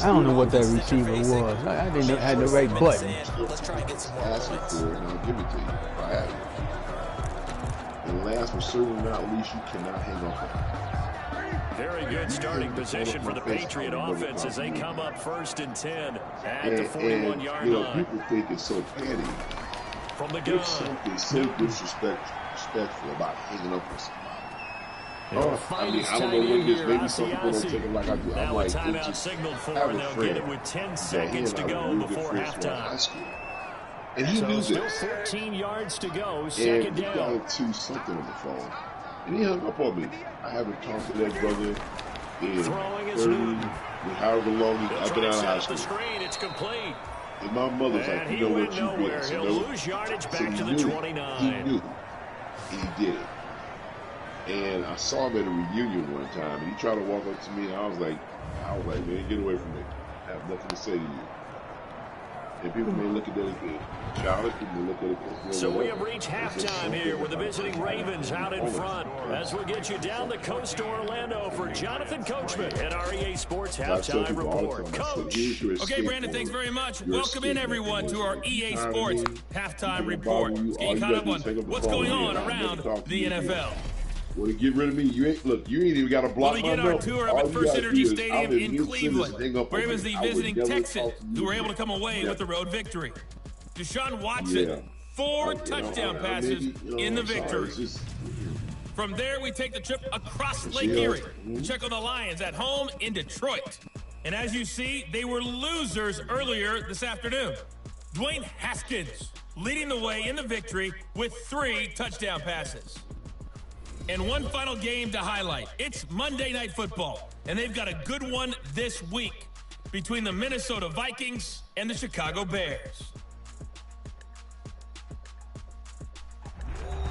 I don't know what that receiver was. I didn't have the right button. Let's try and get some more ask me points. for it, and I'll give it to you if I have it. And last but certainly not least, you cannot hang up on it. Very good starting position for the Patriot offense as they come up 1st and 10 at the 41-yard line. People think it's so petty. From the gun. There's something so disrespectful about hanging up on somebody. I mean, I don't know what it is. Maybe some people don't take it like I do. I'm Now a like, timeout signaled for, and they'll get it with 10 seconds to go before halftime. And he knew still this. 14 yards to go, And second he down. got to something on the phone. And he hung up on me. I haven't talked to that brother in Throwing is 30, Newton. however long I've been out of high The school. screen, it's complete. And my mother's like, And you he know went what you nowhere. did. He'll lose yardage back to the 29. He knew. And he did it. And I saw him at a reunion one time, and he tried to walk up to me, and I was like, man, get away from me. I have nothing to say to you. And people may look at that as childish, people may look at it as So we have reached halftime here with the visiting Ravens out in front. As we get you down the coast to Orlando for Jonathan Coachman at our EA Sports Halftime Report. Coach. Okay, Brandon, thanks very much. Welcome in, everyone, to our EA Sports Halftime Report. Let's get you caught up on what's going on around the NFL. Well, to get rid of me, you ain't even got to block We my begin our number. tour up All at you First gotta Energy do is Stadium I'm in Cleveland. hang up on Ravens me. the I would visiting never Texans, talk to you who were able to again. come away with the road victory. Deshaun Watson, Yeah. 4 touchdown passes in the victory. It's just, From there, we take the trip across Lake Erie to check on the Lions at home in Detroit. And as you see, they were losers earlier this afternoon. Dwayne Haskins leading the way in the victory with 3 touchdown passes. And one final game to highlight. It's Monday Night Football, and they've got a good one this week between the Minnesota Vikings and the Chicago Bears.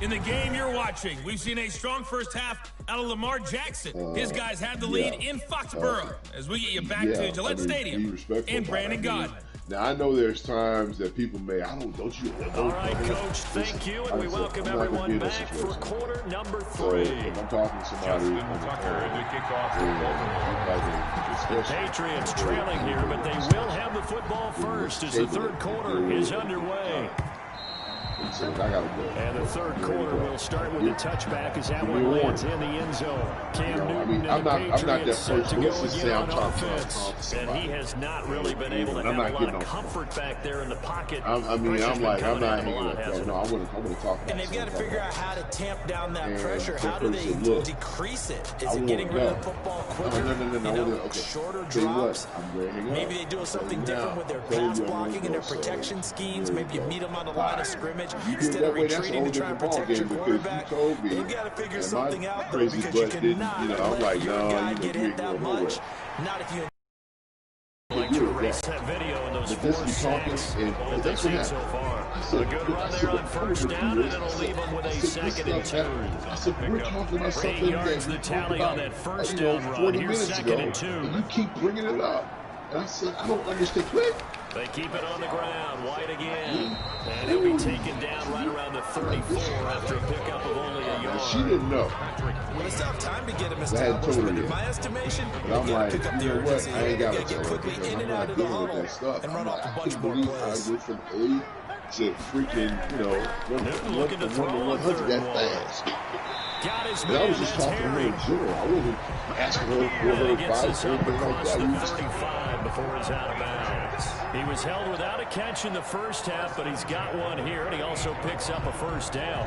In the game you're watching, we've seen a strong first half out of Lamar Jackson. His guys had the lead in Foxborough as we get you back to Gillette Stadium and Brandon Gaudin. Now, I know there's times that people may, don't you? All right, Coach, thank you, and we welcome everyone back for quarter number 3. So, if I'm talking to somebody, The Patriots trailing here, but they will have the football first as the third quarter is underway. So I gotta go. And the third quarter will start with the touchback as that one lands in the end zone. Cam Newton and the Patriots set to go again on offense. And he has not really been able to have a lot of comfort back there in the pocket. I'm not hanging up. No, I want to talk about And they've got to figure out how to tamp down that pressure. How do they decrease it? Is it getting rid of the football quicker? No. Shorter drops? I'm Maybe they do something different with their pass blocking and their protection schemes. Maybe you meet them on the line of scrimmage instead of retreating to try and protect your quarterback. They've got to figure something out, though, because you cannot let your guy get hit that much. Not if you Like to erase that video and those 4 sacks that they've seen so far. A good run there on first down, and it'll leave them with a 2nd and 2. I said, we're talking about something 8 yards that the tally on that first down run. 40 Here's minutes 2nd ago, and 2. and you keep bringing it up. And I said, I don't understand. Quick. They keep it on the ground. White again. And he'll be taken down right around the 34 after a pickup of only a yard. She didn't know. Well, it's not time to get him I had established, told her but in yet. my estimation, But you I'm got like, to pick up you the know what? urgency. I ain't You got got to to get quickly in and out of the dealing with huddle that stuff. and run off a I bunch can't more believe plays. I went from A to freaking, you know, Looking to throw on 100 third that one. fast. Got his And I man. was just That's talking to her Harry. in general. I wasn't asking her for And her he gets advice this or up anything like across that. the We just 35 before it's out of bounds. He was held without a catch in the first half, but he's got one here, and he also picks up a first down.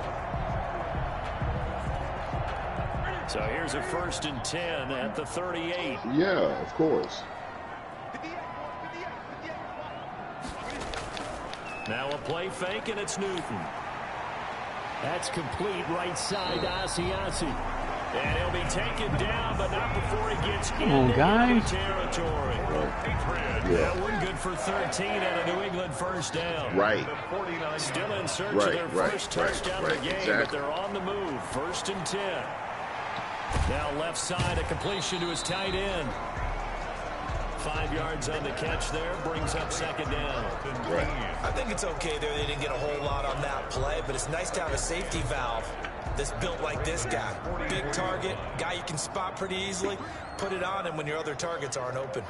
So here's a 1st and 10 at the 38. Yeah, of course. Now a play fake, and it's Newton. That's complete right side to Asiasi. And he'll be taken down, but not before he gets into enemy territory. That one good for 13 and a New England first down. Right. Still in search of their first touchdown of the game, exactly. but they're on the move. 1st and 10. Now left side, a completion to his tight end. 5 yards on the catch there, brings up 2nd down. Right. I think it's okay there. They didn't get a whole lot on that play, but it's nice to have a safety valve that's built like this guy. Big target, guy you can spot pretty easily. Put it on him when your other targets aren't open.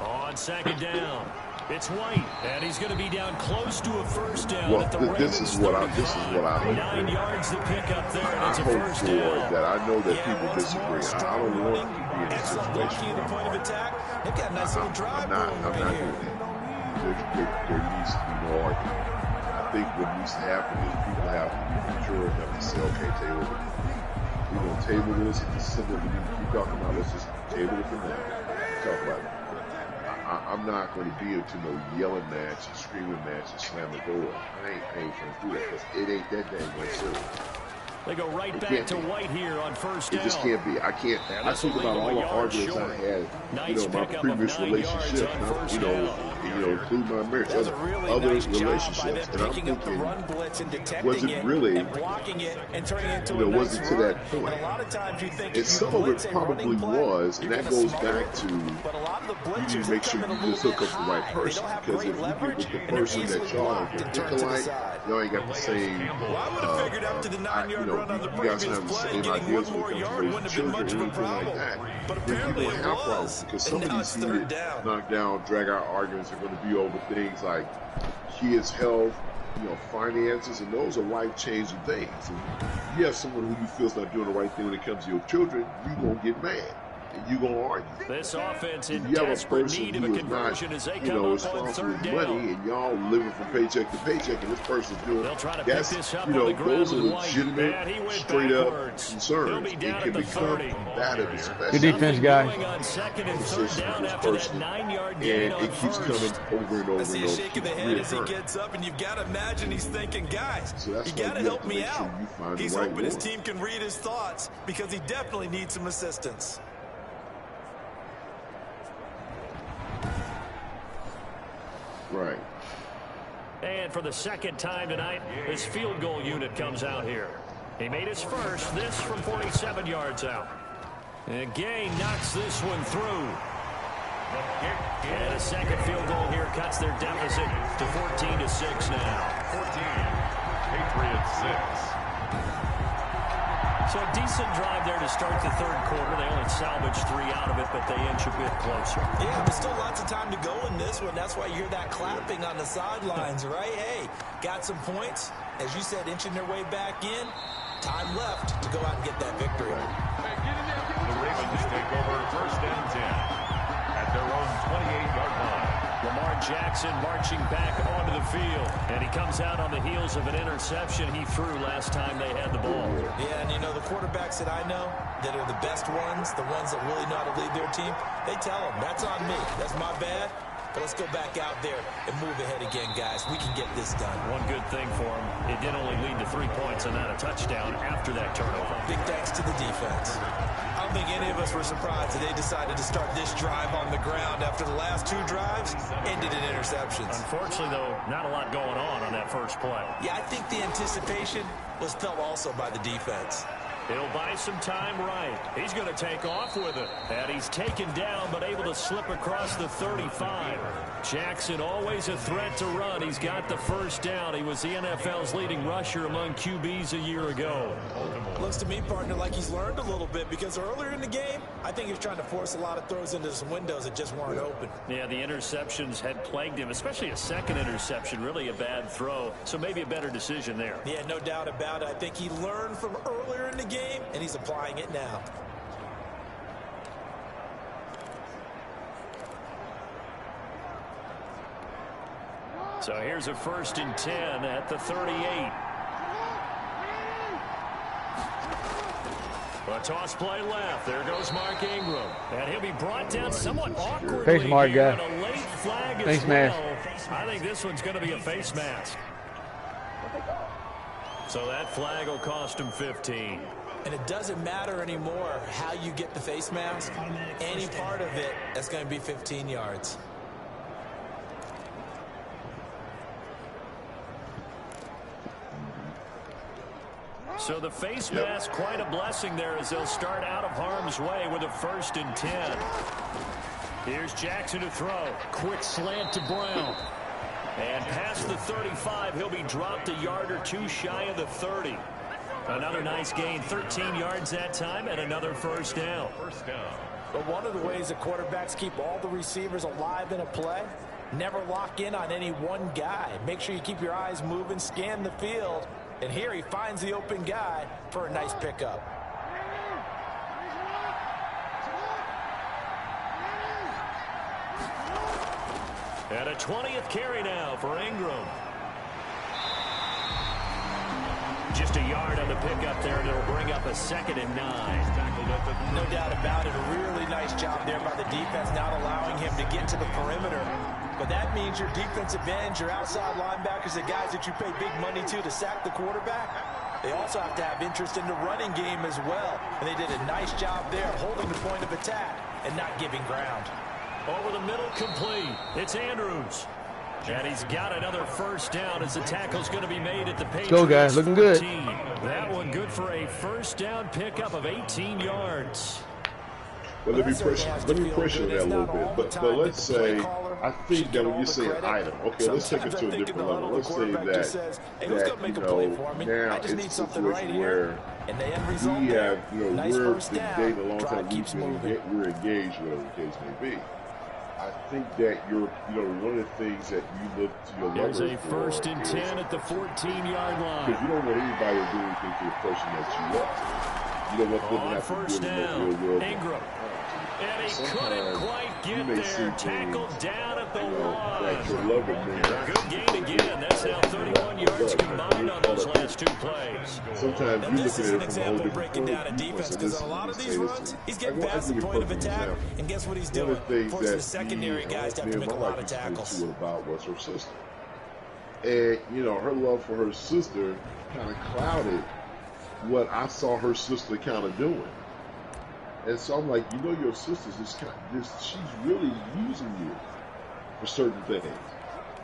On 2nd down, it's White, and he's going to be down close to a first down Well, at the this is what I hope 9 for. yards to pick up there, and I it's a hope first for down. that. I know that people disagree. I don't want to be in a Excellent blocking situation at the point of attack. They've got a nice little drive I'm going not right doing here. that. There needs to be no argument. I think what needs to happen is people have to be mature enough to say, okay, table, we're going to table this. If this is something we need to keep talking about, let's just table it for now. Talk about it. I'm not going to be into no yelling match and screaming match and slam the door. I ain't trying to do that because it ain't that dang much serious. They go right back to White here on first down. It just can't be. I can't. I think about all the arguments I had, my previous relationship, including my marriage, other relationships, and I'm thinking, was it really, was it to that point? And some of it probably was, and that goes back to you need to make sure you just hook up the right person, because if you get with the person that y'all are thinking like, y'all ain't got the same, you guys have the same ideas when it comes to raising children or anything like that, then people have problems, because some of these heated, knockdown, drag-out arguments are going to be over things like kids' health, finances, and those are life-changing things. And you have someone who you feel is not doing the right thing when it comes to your children, you're going to get mad. And you're going to argue. This offense in if you have a desperate person need of who a is not, conversion as they come up on responsible 3rd with money, down. and y'all living from paycheck to paycheck, and this person's doing, They'll try to pick that's, this up on the ground those are with White. legitimate, And he went straight-up backwards. concerns. He'll be down It at can the become 30. combative, especially. Good defense, guys. Going on 2nd and 3rd down after that 9-yard gain And on it keeps first. coming over and over I see and a over. shake of the head as he gets up, and you've got to imagine he's thinking, guys, So that's you why got to you help have to me make sure out. you find the He's right hoping his one. team can read his thoughts because he definitely needs some assistance. Right. And for the 2nd time tonight, his field goal unit comes out here. He made his first, this from 47 yards out. And Gay knocks this one through. And a 2nd field goal here cuts their deficit to 14-6 now. 14. Patriots 6. So a decent drive there to start the 3rd quarter. They only salvaged 3 out of it, but they inch a bit closer. Yeah, there's still lots of time to go in this one. That's why you hear that clapping on the sidelines, right? Hey, got some points. As you said, inching their way back in. Time left to go out and get that victory. The Ravens take over 1st and 10 at their own 28-yard line. Lamar Jackson marching back onto the field. And he comes out on the heels of an interception he threw last time they had the ball. Yeah, and the quarterbacks that I know that are the best ones, the ones that really know how to lead their team, they tell them, that's on me. That's my bad. But let's go back out there and move ahead again, guys. We can get this done. One good thing for him, it did only lead to 3 points and not a touchdown after that turnover. Big thanks to the defense. I don't think any of us were surprised that they decided to start this drive on the ground after the last 2 drives ended in interceptions. Unfortunately, though, not a lot going on that first play. Yeah, I think the anticipation was felt also by the defense. He'll buy some time right. He's going to take off with it. And he's taken down, but able to slip across the 35. Jackson always a threat to run. He's got the first down. He was the NFL's leading rusher among QBs a year ago. Looks to me, partner, like he's learned a little bit, because earlier in the game, I think he was trying to force a lot of throws into some windows that just weren't open. Yeah, the interceptions had plagued him, especially a second interception, really a bad throw. So maybe a better decision there. Yeah, no doubt about it. I think he learned from earlier in the game, and he's applying it now. So here's a 1st and 10 at the 38. A toss play left. There goes Mark Ingram. And he'll be brought down somewhat awkwardly. Face Mark, here, guy. and a late flag Face as mask. well. I think this one's going to be a face mask. So that flag will cost him 15. And it doesn't matter anymore how you get the face mask. Any part of it, that's going to be 15 yards. So the face mask, quite a blessing there as they'll start out of harm's way with a 1st and 10. Here's Jackson to throw. Quick slant to Brown. And past the 35, he'll be dropped a yard or two shy of the 30. Another nice gain, 13 yards that time, and another first down. But one of the ways that quarterbacks keep all the receivers alive in a play, never lock in on any one guy. Make sure you keep your eyes moving, scan the field. And here he finds the open guy for a nice pickup. And a 20th carry now for Ingram. Just a yard on the pickup there, and it'll bring up a 2nd and 9. No doubt about it. A really nice job there by the defense, not allowing him to get to the perimeter. But that means your defensive ends, your outside linebackers, the guys that you pay big money to sack the quarterback, they also have to have interest in the running game as well. And they did a nice job there holding the point of attack and not giving ground. Over the middle, complete. It's Andrews. And he's got another first down as the tackle's going to be made at the Patriots. Go, guys. Looking good. 14. That one good for a first down pickup of 18 yards. Well, let me pressure that a little bit. But let's say, I think that when you say an item, okay, let's take it to a different level. Let's say that you know, now it's a situation where we have, you know, we're dating a long time, we're engaged, whatever the case may be. I think that you're, you know, one of the things that you look to your There's lovers a 1st and 10 at the 14-yard line. because you don't want anybody to do anything to the person that you love. You know what's going to happen. First down, Ingram. And he couldn't quite get there. Tackled down at the 1. Good gain again. That's now 31 yards combined on those last 2 plays. Sometimes you look at it from a whole different breaking down a defense, because on a lot of these runs, he's getting past the point of attack, and guess what he's doing? Forcing the secondary guys to have to make a lot of tackles. About was her sister. And, you know, her love for her sister kind of clouded what I saw her sister kind of doing. And so I'm like, you know, your sister's she's really using you for certain things.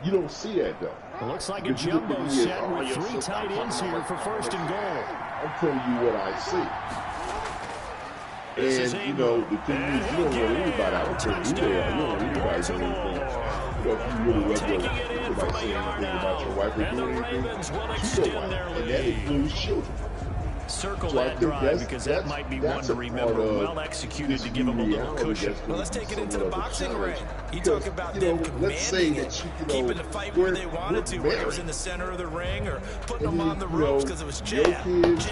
You don't see that, though. It looks like a jumbo set with 3 tight ends here for 1st and goal. I'm telling you what I see. And, you know, the thing is, you don't want anybody out there who they are. You don't want anybody doing anything. You know, if you really love anybody saying anything about your wife or doing anything to your wife, and that includes children. Circle that drive, because that might be one to remember. Well executed to give him a little cushion. Well, let's take it into the boxing ring. You talk about them commanding it, keeping the fight where they wanted to, whether it was in the center of the ring or putting them on the ropes because it was jab, and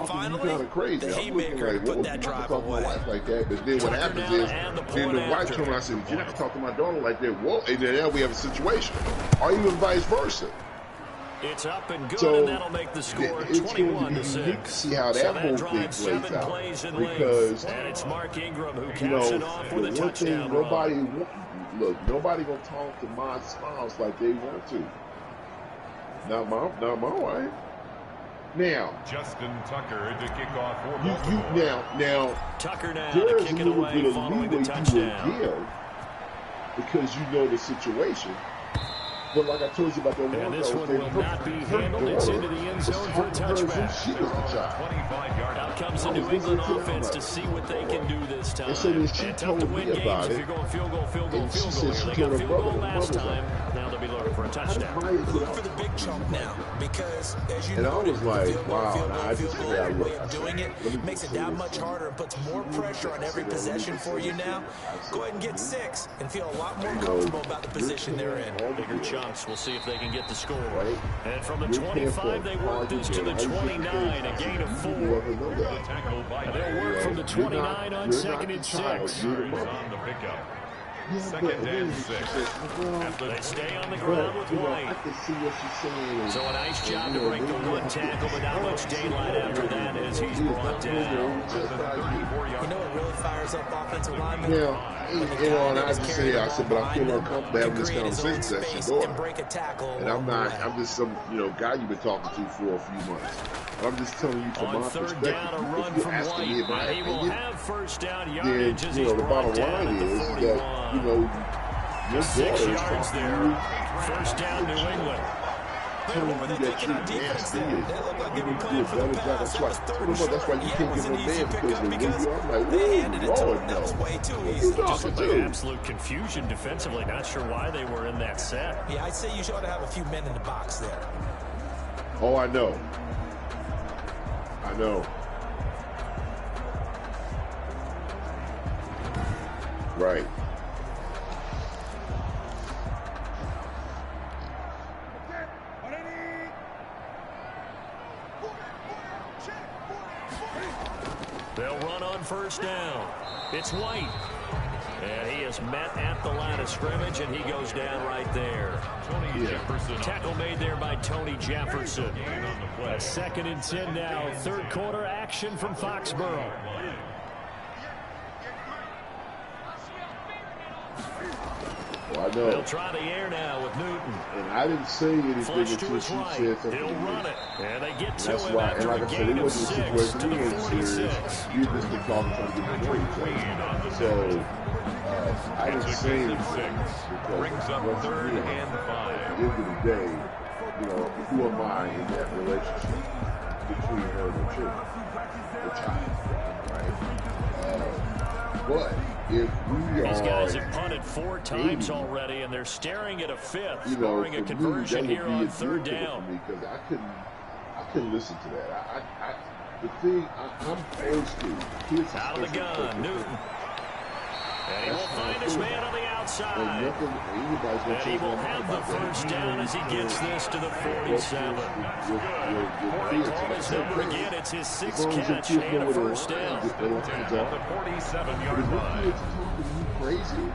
finally, the haymaker to put that drive away. Like that, but then what happens is, then the wife comes around and says, "You're not talking to my daughter like that." Whoa, and then now we have a situation, or even vice versa. It's up and good, and that'll make the score 21-6. See how that whole thing plays out, because and it's Mark Ingram who caps it off with a touchdown. Nobody gonna talk to my spouse like they want to. Not my wife. Now, Justin Tucker to kick off for Baltimore. Now, Tucker now there's to a kick it little away bit of following leeway the touchdown. you will give because you know the situation. But like I told you about that one, and this one will not be handled. It's into the end zone for a touchback. She was the child. Out comes the New England offense to see what they can do this time. She told to win me about games it. if you're going field goal here. They got field goal last time. Now they'll be looking for a touchdown. Look for the big chunk now, because as you know, the field goal way of doing it makes it that much harder and puts more pressure on every possession for you now. Go ahead and get 6 and feel a lot more comfortable about the position they're in. Bigger chunks. We'll see if they can get the score. And from the 25, they work this to the 29, a gain of 4. And they'll work from the 29 on 2nd and 6. On the pickup. 2nd and 6. They stay on the ground with White. So a nice job to break the 1 tackle, but not much daylight after that as he's brought down. You know what really fires up offensive linemen? And I just say, I said, but I feel uncomfortable having this conversation that she's doing. And I'm just some, guy you've been talking to for a few months. And I'm just telling you from my perspective, down, a run from White. He will have first down yardage as then, he's the bottom line is that, your 6 daughter yards there. First down, New England. telling you that you're nasty. That's why you can't get no man because of you. I'm like, whoa, Lord, no. Just looked like absolute confusion defensively. Not sure why they were in that set. Yeah, I'd say you ought to have a few men in the box there. Oh, I know. Right. They'll run on first down. It's White. And he is met at the line of scrimmage, and he goes down right there. Tackle made there by Tony Jefferson. A 2nd and 10 now. 3rd quarter action from Foxborough. Well, I know. They'll try the air now with Newton. And I didn't say anything Flush until she said something. He'll run it. And they get to That's him why, after and like a I said, gain it of wasn't a 6 situation to we the ain't serious. 46. You just been talking about getting away. So, I didn't say anything because Brings up once 3rd again, and 5. at the end of the day, who am I in that relationship between her and the child, right? But if we These are, guys have punted 4 times already, and they're staring at a 5th, scoring a conversion here on 3rd down. Because I couldn't listen to that. I'm old school. Kids out of the gun, Newton. And he will find his man on the outside. And he will have the first down as he gets this to the 47. He called his number again. It's his 6th catch and a first down. At the 47-yard line. Crazy.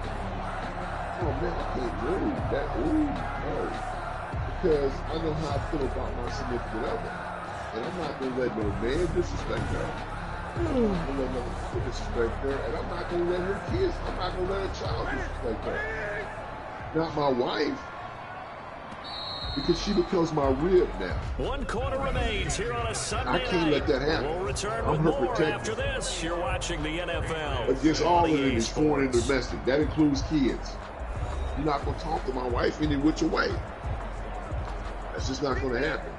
Oh man, I can't move that. No. Because I know how I feel about my significant other. And I'm not going to let no man disrespect her. I'm not going to let no disrespect her. And I'm not going to let her kids, I'm not going to let her child disrespect her. Not my wife. Because she becomes my rib now. 1 quarter remains here on a Sunday night. I can't let that happen. We'll return I'm with her more protector. after this. You're watching the NFL. Against all of it is foreign and domestic. That includes kids. You're not going to talk to my wife any which way. That's just not going to happen.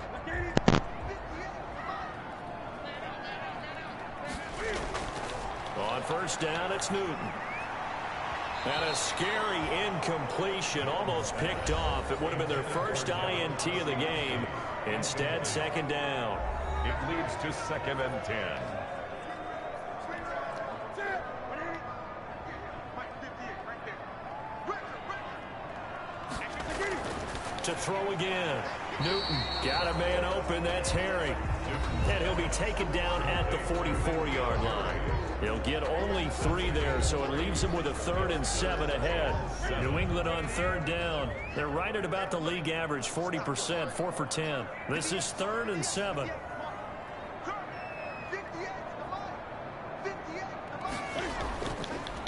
On first down, it's Newton. And a scary incompletion, almost picked off. It would have been their first INT of the game. Instead, 2nd down. It leads to 2nd and 10. To throw again. Newton got a man open. That's Harry. And he'll be taken down at the 44-yard line. He'll get only 3 there, so it leaves him with a 3rd and 7 ahead. New England on 3rd down. They're right at about the league average, 40%, 4 for 10. This is 3rd and 7.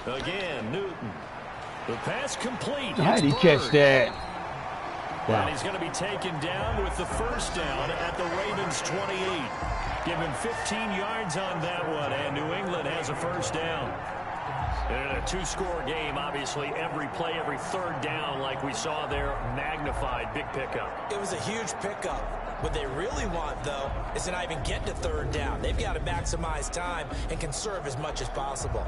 Again, Newton. The pass complete. How did he catch that? And he's going to be taken down with the first down at the Ravens' 28. Give him 15 yards on that one, and New England has a first down. And a two-score game, obviously, every play, every third down, like we saw there, magnified, big pickup. It was a huge pickup. What they really want, though, is to not even get to third down. They've got to maximize time and conserve as much as possible.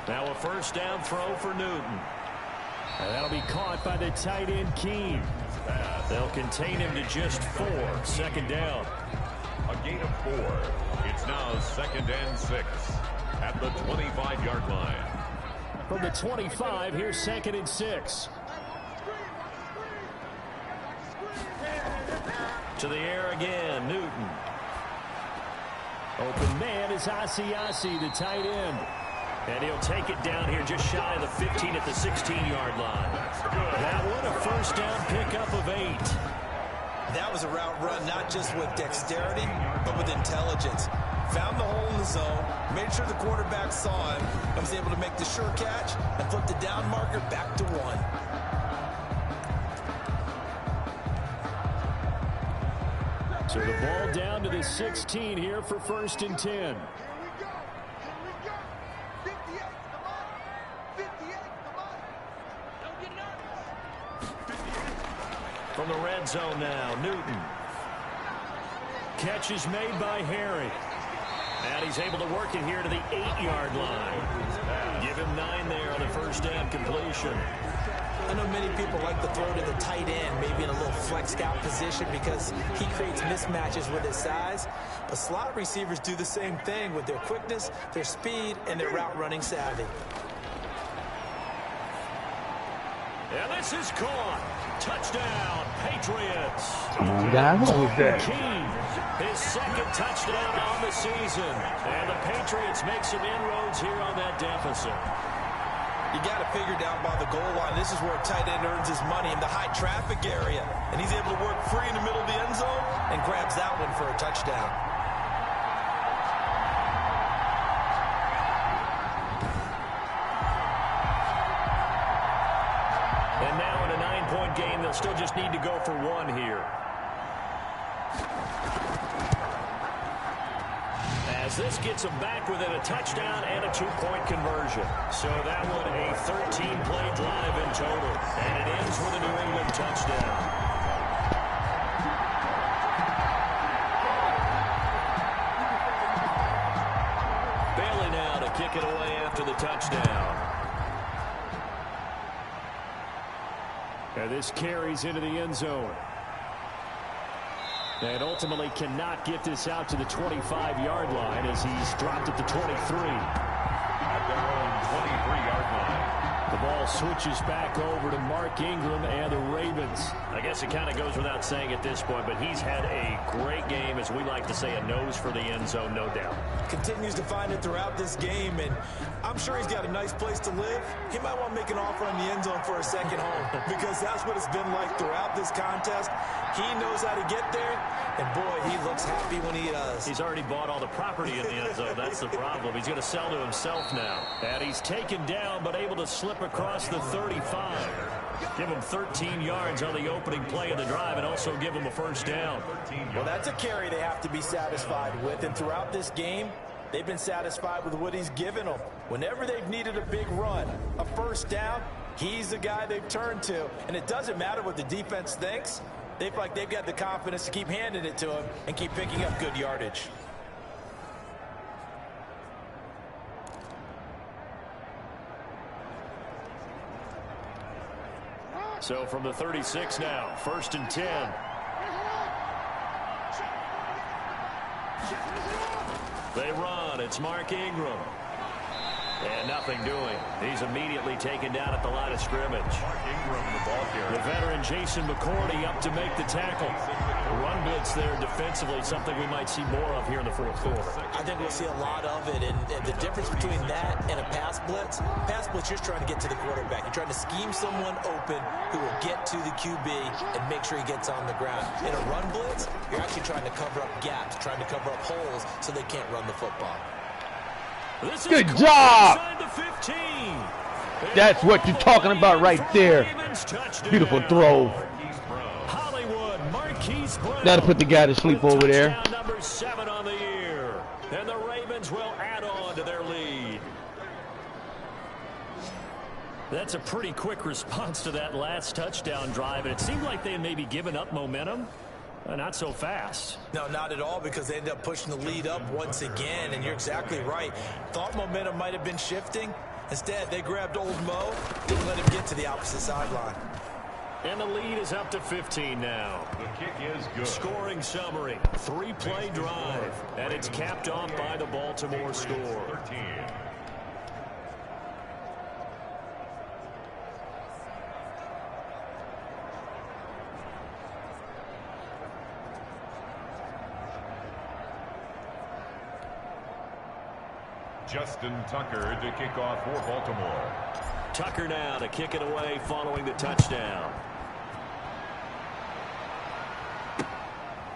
Now a first down throw for Newton. And that'll be caught by the tight end, Keene. They'll contain him to just 4. Second down. A gain of 4. It's now 2nd and 6 at the 25-yard line. From the 25, here's 2nd and 6. To the air again, Newton. Open man is Asiasi, the tight end. And he'll take it down here just shy of the 15 at the 16-yard line. That one a first down pickup of 8. That was a route run, not just with dexterity, but with intelligence. Found the hole in the zone, made sure the quarterback saw him, and was able to make the sure catch and flip the down marker back to 1. So the ball down to the 16 here for 1st and 10. From the red zone now, Newton. Catch is made by Harry. And he's able to work it here to the 8-yard line. Give him 9 there on the first down completion. I know many people like to throw to the tight end, maybe in a little flexed out position because he creates mismatches with his size. But slot receivers do the same thing with their quickness, their speed, and their route running savvy. And this is caught. Touchdown, Patriots. Come on, guys. What was that? Keene, his 2nd touchdown on the season. And the Patriots make some inroads here on that deficit. You got to figure down by the goal line. This is where a tight end earns his money in the high traffic area. And he's able to work free in the middle of the end zone and grabs that one for a touchdown. And now in a 9-point game, they'll still just need to go for 1 here. As this gets them back within a touchdown and a 2-point conversion. So that one a 13-play drive in total. And it ends with a New England touchdown. Bailey now to kick it away after the touchdown. And this carries into the end zone. And ultimately cannot get this out to the 25-yard line as he's dropped at the 23. At their own 23-yard line. The ball switches back over to Mark Ingram and the Ravens. I guess it kind of goes without saying at this point, but he's had a great game, as we like to say, a nose for the end zone, no doubt. Continues to find it throughout this game, and I'm sure he's got a nice place to live. He might want to make an offer on the end zone for a second home because that's what it's been like throughout this contest. He knows how to get there, and boy, he looks happy when he does. He's already bought all the property in the end zone. That's the problem. He's going to sell to himself now. And he's taken down, but able to slip across the 35. Give him 13 yards on the opening play of the drive and also give him a first down. Well, that's a carry they have to be satisfied with, and throughout this game, they've been satisfied with what he's given them. Whenever they've needed a big run, a first down, he's the guy they've turned to. And it doesn't matter what the defense thinks. They feel like they've got the confidence to keep handing it to him and keep picking up good yardage. So from the 36 now, 1st and 10. They run. It's Mark Ingram. And nothing doing. He's immediately taken down at the line of scrimmage. The veteran Jason McCourty up to make the tackle. Run blitz there defensively, something we might see more of here in the fourth quarter. I think we'll see a lot of it, and the difference between that and a pass blitz, you're just trying to get to the quarterback. You're trying to scheme someone open who will get to the QB and make sure he gets on the ground. In a run blitz, you're actually trying to cover up gaps, trying to cover up holes so they can't run the football. Good job. That's what you're talking about right there. Beautiful throw. That'll put the guy to sleep over there. Number 7 on the year. And the Ravens will add on to their lead. That's a pretty quick response to that last touchdown drive. And it seemed like they had maybe given up momentum. Not so fast. No, not at all, because they ended up pushing the lead up once again, and you're exactly right. Thought momentum might have been shifting. Instead, they grabbed old Mo, didn't let him get to the opposite sideline. And the lead is up to 15 now. The kick is good. Scoring summary, 3-play drive, and it's capped off by the Baltimore score. 13. Justin Tucker to kick off for Baltimore. Tucker now to kick it away following the touchdown.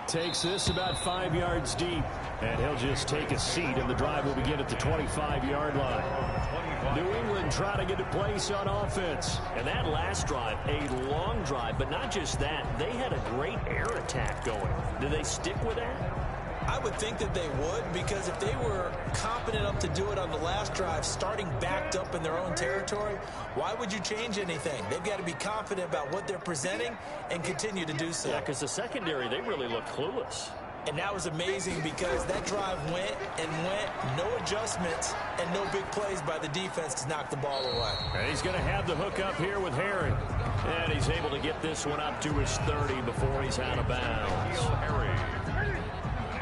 Takes this about 5 yards deep, and he'll just take a seat, and the drive will begin at the 25-yard line. New England trying to get a place on offense. And that last drive, a long drive, but not just that. They had a great air attack going. Do they stick with that? I would think that they would, because if they were competent enough to do it on the last drive, starting backed up in their own territory, why would you change anything? They've got to be confident about what they're presenting and continue to do so. Yeah, because the secondary, they really looked clueless. And that was amazing, because that drive went and went, no adjustments, and no big plays by the defense to knock the ball away. And he's going to have the hook up here with Harry. And he's able to get this one up to his 30 before he's out of bounds.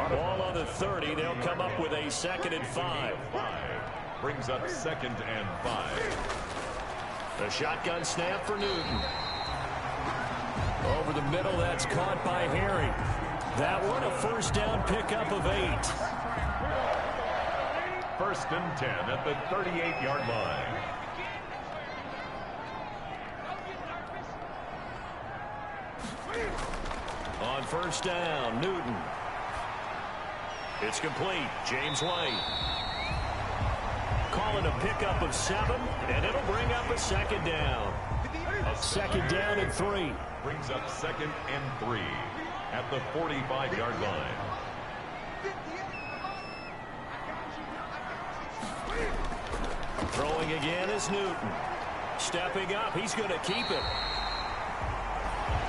Ball on the 30. They'll come up with a 2nd and 5. Brings up 2nd and 5. The shotgun snap for Newton. Over the middle, that's caught by Harry. That one, a first down pickup of 8. 1st and 10 at the 38-yard line. On 1st down, Newton. It's complete. James White. Calling a pickup of 7, and it'll bring up a 2nd down. A 2nd down and 3. Brings up 2nd and 3 at the 45-yard line. Throwing again is Newton. Stepping up, he's going to keep it.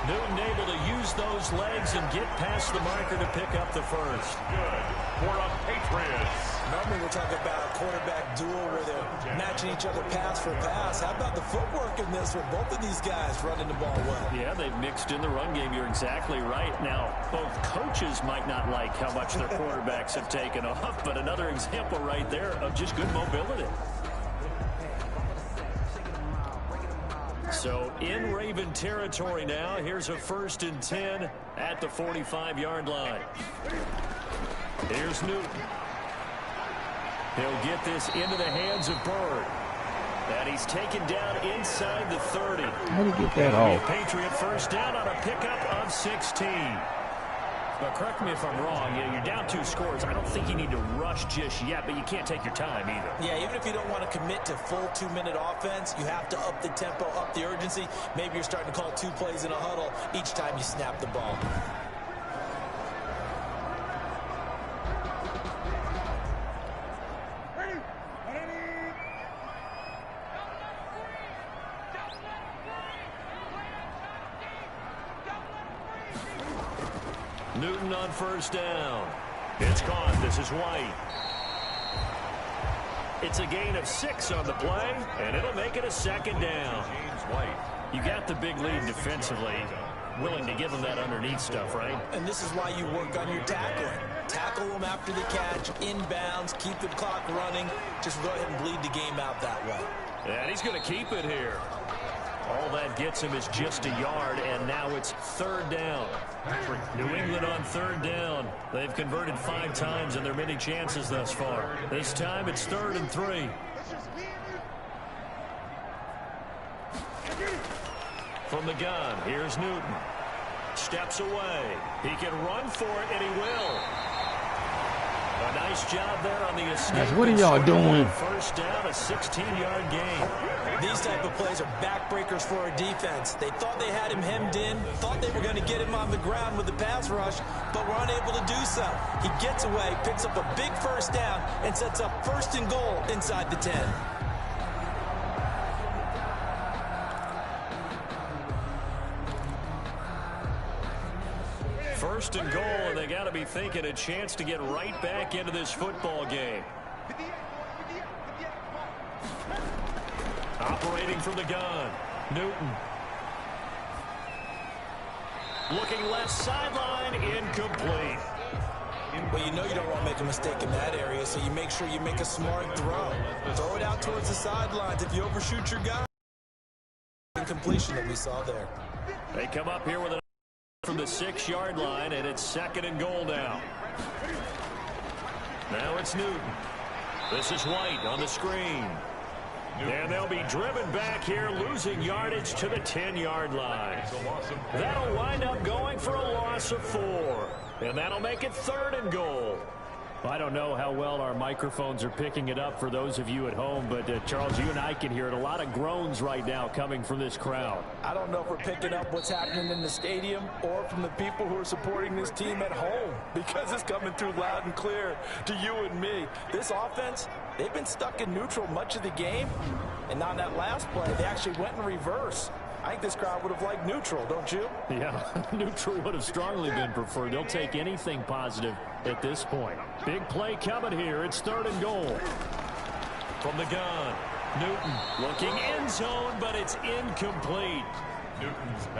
Newton able to use those legs and get past the marker to pick up the first. Good for a Patriots. Normally we're talking about a quarterback duel where they're matching each other pass for pass. How about the footwork in this with both of these guys running the ball well? Yeah, they've mixed in the run game. You're exactly right. Now, both coaches might not like how much their quarterbacks have taken off, but another example right there of just good mobility. So in Raven territory now. Here's a 1st and 10 at the 45-yard line. Here's Newton. He'll get this into the hands of Bird. And he's taken down inside the 30. How did he get that off? Patriot first down on a pickup of 16. But correct me if I'm wrong, you're down 2 scores. I don't think you need to rush just yet, but you can't take your time either. Yeah, even if you don't want to commit to full 2-minute offense, you have to up the tempo, up the urgency. Maybe you're starting to call 2 plays in a huddle each time you snap the ball. Newton on 1st down. It's caught. This is White. It's a gain of 6 on the play, and it'll make it a 2nd down. James White. You got the big lead defensively. willing to give them that underneath stuff, right? And this is why you work on your tackling. Tackle them after the catch, inbounds, keep the clock running. Just go ahead and bleed the game out that way. And he's going to keep it here. All that gets him is just a yard, and now it's third down. New England on third down. They've converted 5 times in their many chances thus far. This time it's 3rd and 3. From the gun, here's Newton. Steps away. He can run for it, and he will. A nice job there on the escape. What are y'all doing? First down, a 16-yard gain. These type of plays are backbreakers for our defense. They thought they had him hemmed in, thought they were going to get him on the ground with the pass rush, but were unable to do so. He gets away, picks up a big first down, and sets up 1st and goal inside the 10. First and goal, and they got to be thinking a chance to get right back into this football game. Operating from the gun, Newton. Looking left sideline, incomplete. Well, you know you don't want to make a mistake in that area, so you make sure you make a smart throw. Throw it out towards the sidelines. If you overshoot your guy, incompletion that we saw there. They come up here with a from the 6-yard line, and it's 2nd and goal now. Now it's Newton. This is White on the screen. And they'll be driven back here, losing yardage to the 10-yard line. That'll wind up going for a loss of 4. And that'll make it 3rd and goal. I don't know how well our microphones are picking it up for those of you at home, but Charles, you and I can hear it. A lot of groans right now coming from this crowd. I don't know if we're picking up what's happening in the stadium or from the people who are supporting this team at home, because it's coming through loud and clear to you and me. This offense, they've been stuck in neutral much of the game, and on that last play, they actually went in reverse. I think this crowd would have liked neutral, don't you? Yeah, neutral would have strongly been preferred. They'll take anything positive at this point. Big play coming here. It's 3rd and goal. From the gun, Newton looking end zone, but it's incomplete.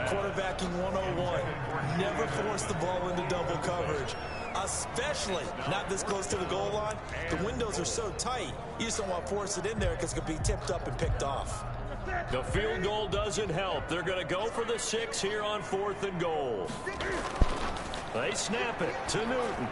Quarterbacking 101. Never force the ball into double coverage, especially not this close to the goal line. The windows are so tight, you just don't want to force it in there because it could be tipped up and picked off. The field goal doesn't help. They're going to go for the 6 here on 4th and goal. They snap it to Newton.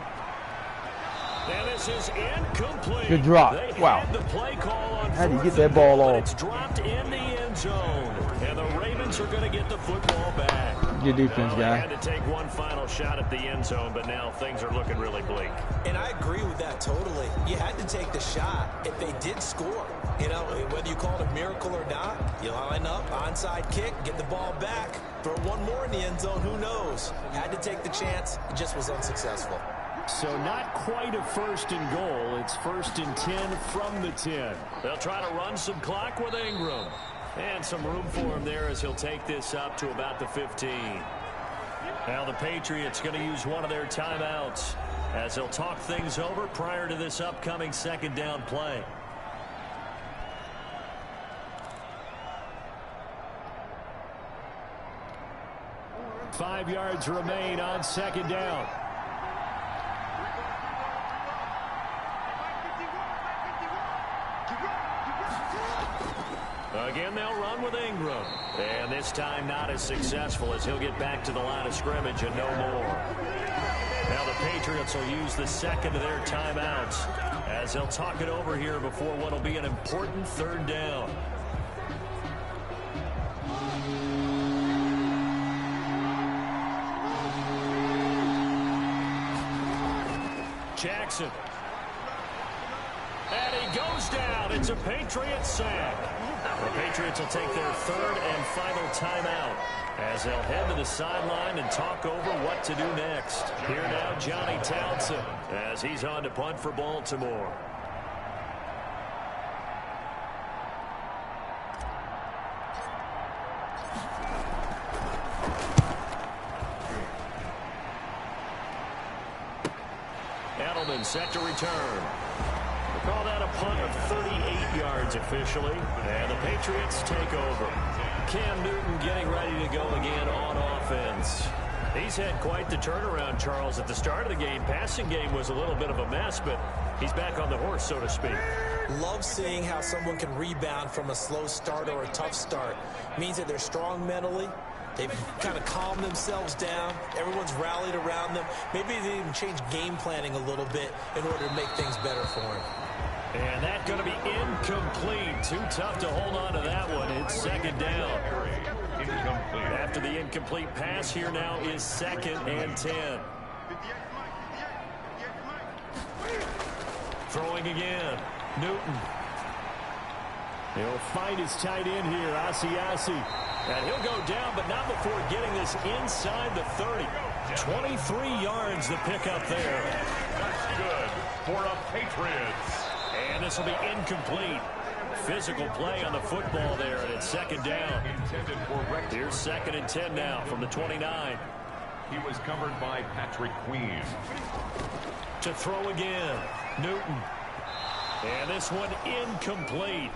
And this is incomplete. Good drop. They wow. had the play call on How do you 4th get that and ball goal, off? It's dropped in the end zone. And the Ravens are going to get the football back. Good defense, They guy. had to take one final shot at the end zone, but now things are looking really bleak. And I agree with that totally. You had to take the shot if they did score. You know, whether you call it a miracle or not, you line up, onside kick, get the ball back, throw one more in the end zone, who knows? Had to take the chance, it just was unsuccessful. So not quite a 1st and goal. It's 1st and 10 from the 10. They'll try to run some clock with Ingram. And some room for him there as he'll take this up to about the 15. Now the Patriots going to use one of their timeouts as they'll talk things over prior to this upcoming 2nd down play. Five yards remain on 2nd down. Again, they'll run with Ingram. And this time not as successful as he'll get back to the line of scrimmage and no more. Now the Patriots will use the 2nd of their timeouts as they'll talk it over here before what will be an important 3rd down. Jackson. And he goes down. It's a Patriot sack. The Patriots will take their 3rd and final timeout as they'll head to the sideline and talk over what to do next. Here now, Johnny Townsend as he's on to punt for Baltimore. Edelman set to return. We'll call that a punt of 38 yards officially, and the Patriots take over. Cam Newton getting ready to go again on offense. He's had quite the turnaround, Charles. At the start of the game, passing game was a little bit of a mess, but he's back on the horse, so to speak. Love seeing how someone can rebound from a slow start or a tough start. Means that they're strong mentally. They've kind of calmed themselves down. Everyone's rallied around them. Maybe they even change game planning a little bit in order to make things better for him. And that's going to be incomplete. Too tough to hold on to that one. It's second down. Incomplete. After the incomplete pass, here now is 2nd and 10. Throwing again. Newton. He'll find his tight end here, Asiasi. And he'll go down, but not before getting this inside the 30. 23 yards the pickup there. That's good for the Patriots. And this will be incomplete. Physical play on the football there, and it's second down. Here's 2nd and 10 now from the 29. He was covered by Patrick Queen. To throw again. Newton. And this one incomplete.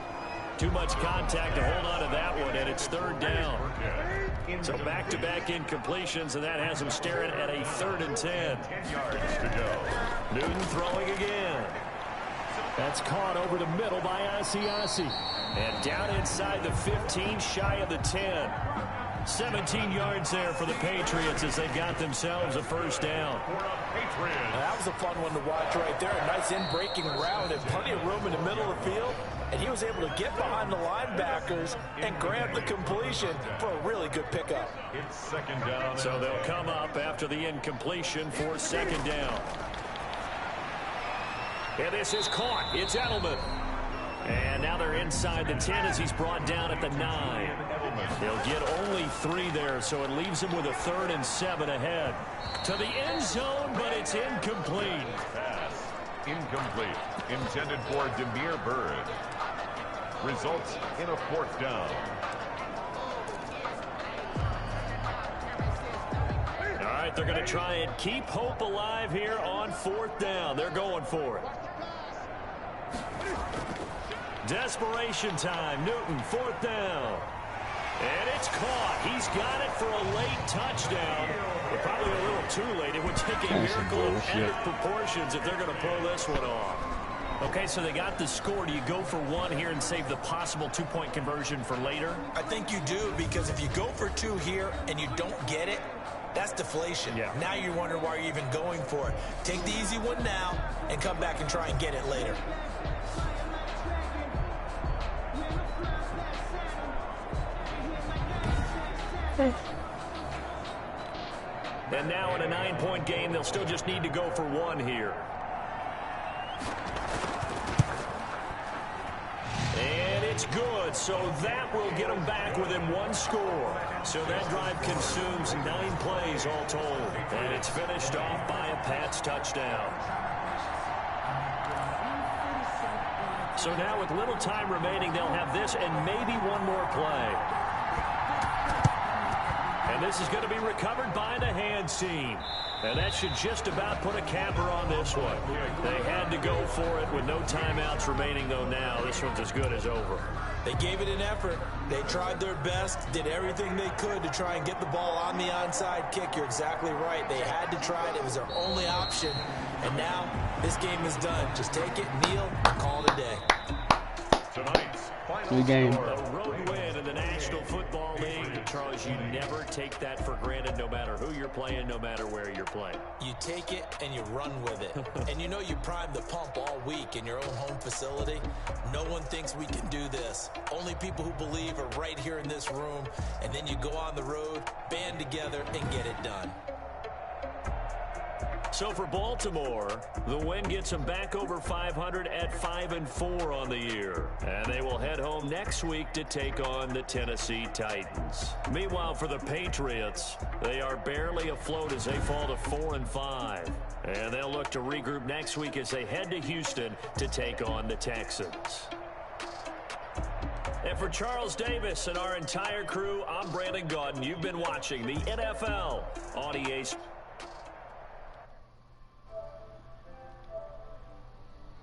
Too much contact to hold on to that one, and it's 3rd down. So back-to-back incompletions, and that has him staring at a 3rd and 10. 10 yards to go. Newton throwing again. That's caught over the middle by Asiasi. And down inside the 15, shy of the 10. 17 yards there for the Patriots as they got themselves a first down. That was a fun one to watch right there. A nice in-breaking route and plenty of room in the middle of the field. And he was able to get behind the linebackers and grab the completion for a really good pickup. It's second down. So they'll come up after the incompletion for 2nd down. And this is caught. It's Edelman. And now they're inside the 10 as he's brought down at the 9. They'll get only 3 there, so it leaves him with a 3rd and 7 ahead. To the end zone, but it's incomplete. Pass. Incomplete. Intended for Demir Bird. Results in a 4th down. All right, they're going to try and keep hope alive here on 4th down. They're going for it. Desperation time. Newton, 4th down. And it's caught. He's got it for a late touchdown. But probably a little too late. It would take a miracle of epic proportions if they're going to pull this one off. Okay, so they got the score. Do you go for 1 here and save the possible 2-point conversion for later? I think you do, because if you go for 2 here and you don't get it, that's deflation. Yeah. Now you wonder why you're even going for it. Take the easy one now and come back and try and get it later. And now in a 9-point game, they'll still just need to go for 1 here. And it's good, so that will get them back within 1 score. So that drive consumes 9 plays all told. And it's finished off by a Pats touchdown. So now with little time remaining, they'll have this and maybe 1 more play. And this is going to be recovered by the hands team. And that should just about put a capper on this one. They had to go for it with no timeouts remaining, though now. This one's as good as over. They gave it an effort. They tried their best, did everything they could to try and get the ball on the onside kick. You're exactly right. They had to try it. It was their only option. And now this game is done. Just take it, kneel, and call it a day. Tonight's final Good game. score. A road win in the National Football League. Charles, you never take that for granted, no matter who you're playing, no matter where you're playing. You take it and you run with it. And you know you primed the pump all week in your own home facility. No one thinks we can do this. Only people who believe are right here in this room. And then you go on the road, band together, and get it done. So for Baltimore, the win gets them back over 500 at 5-4 on the year. And they will head home next week to take on the Tennessee Titans. Meanwhile, for the Patriots, they are barely afloat as they fall to 4-5. And they'll look to regroup next week as they head to Houston to take on the Texans. And for Charles Davis and our entire crew, I'm Brandon Gaudin. You've been watching the NFL on EA Sports.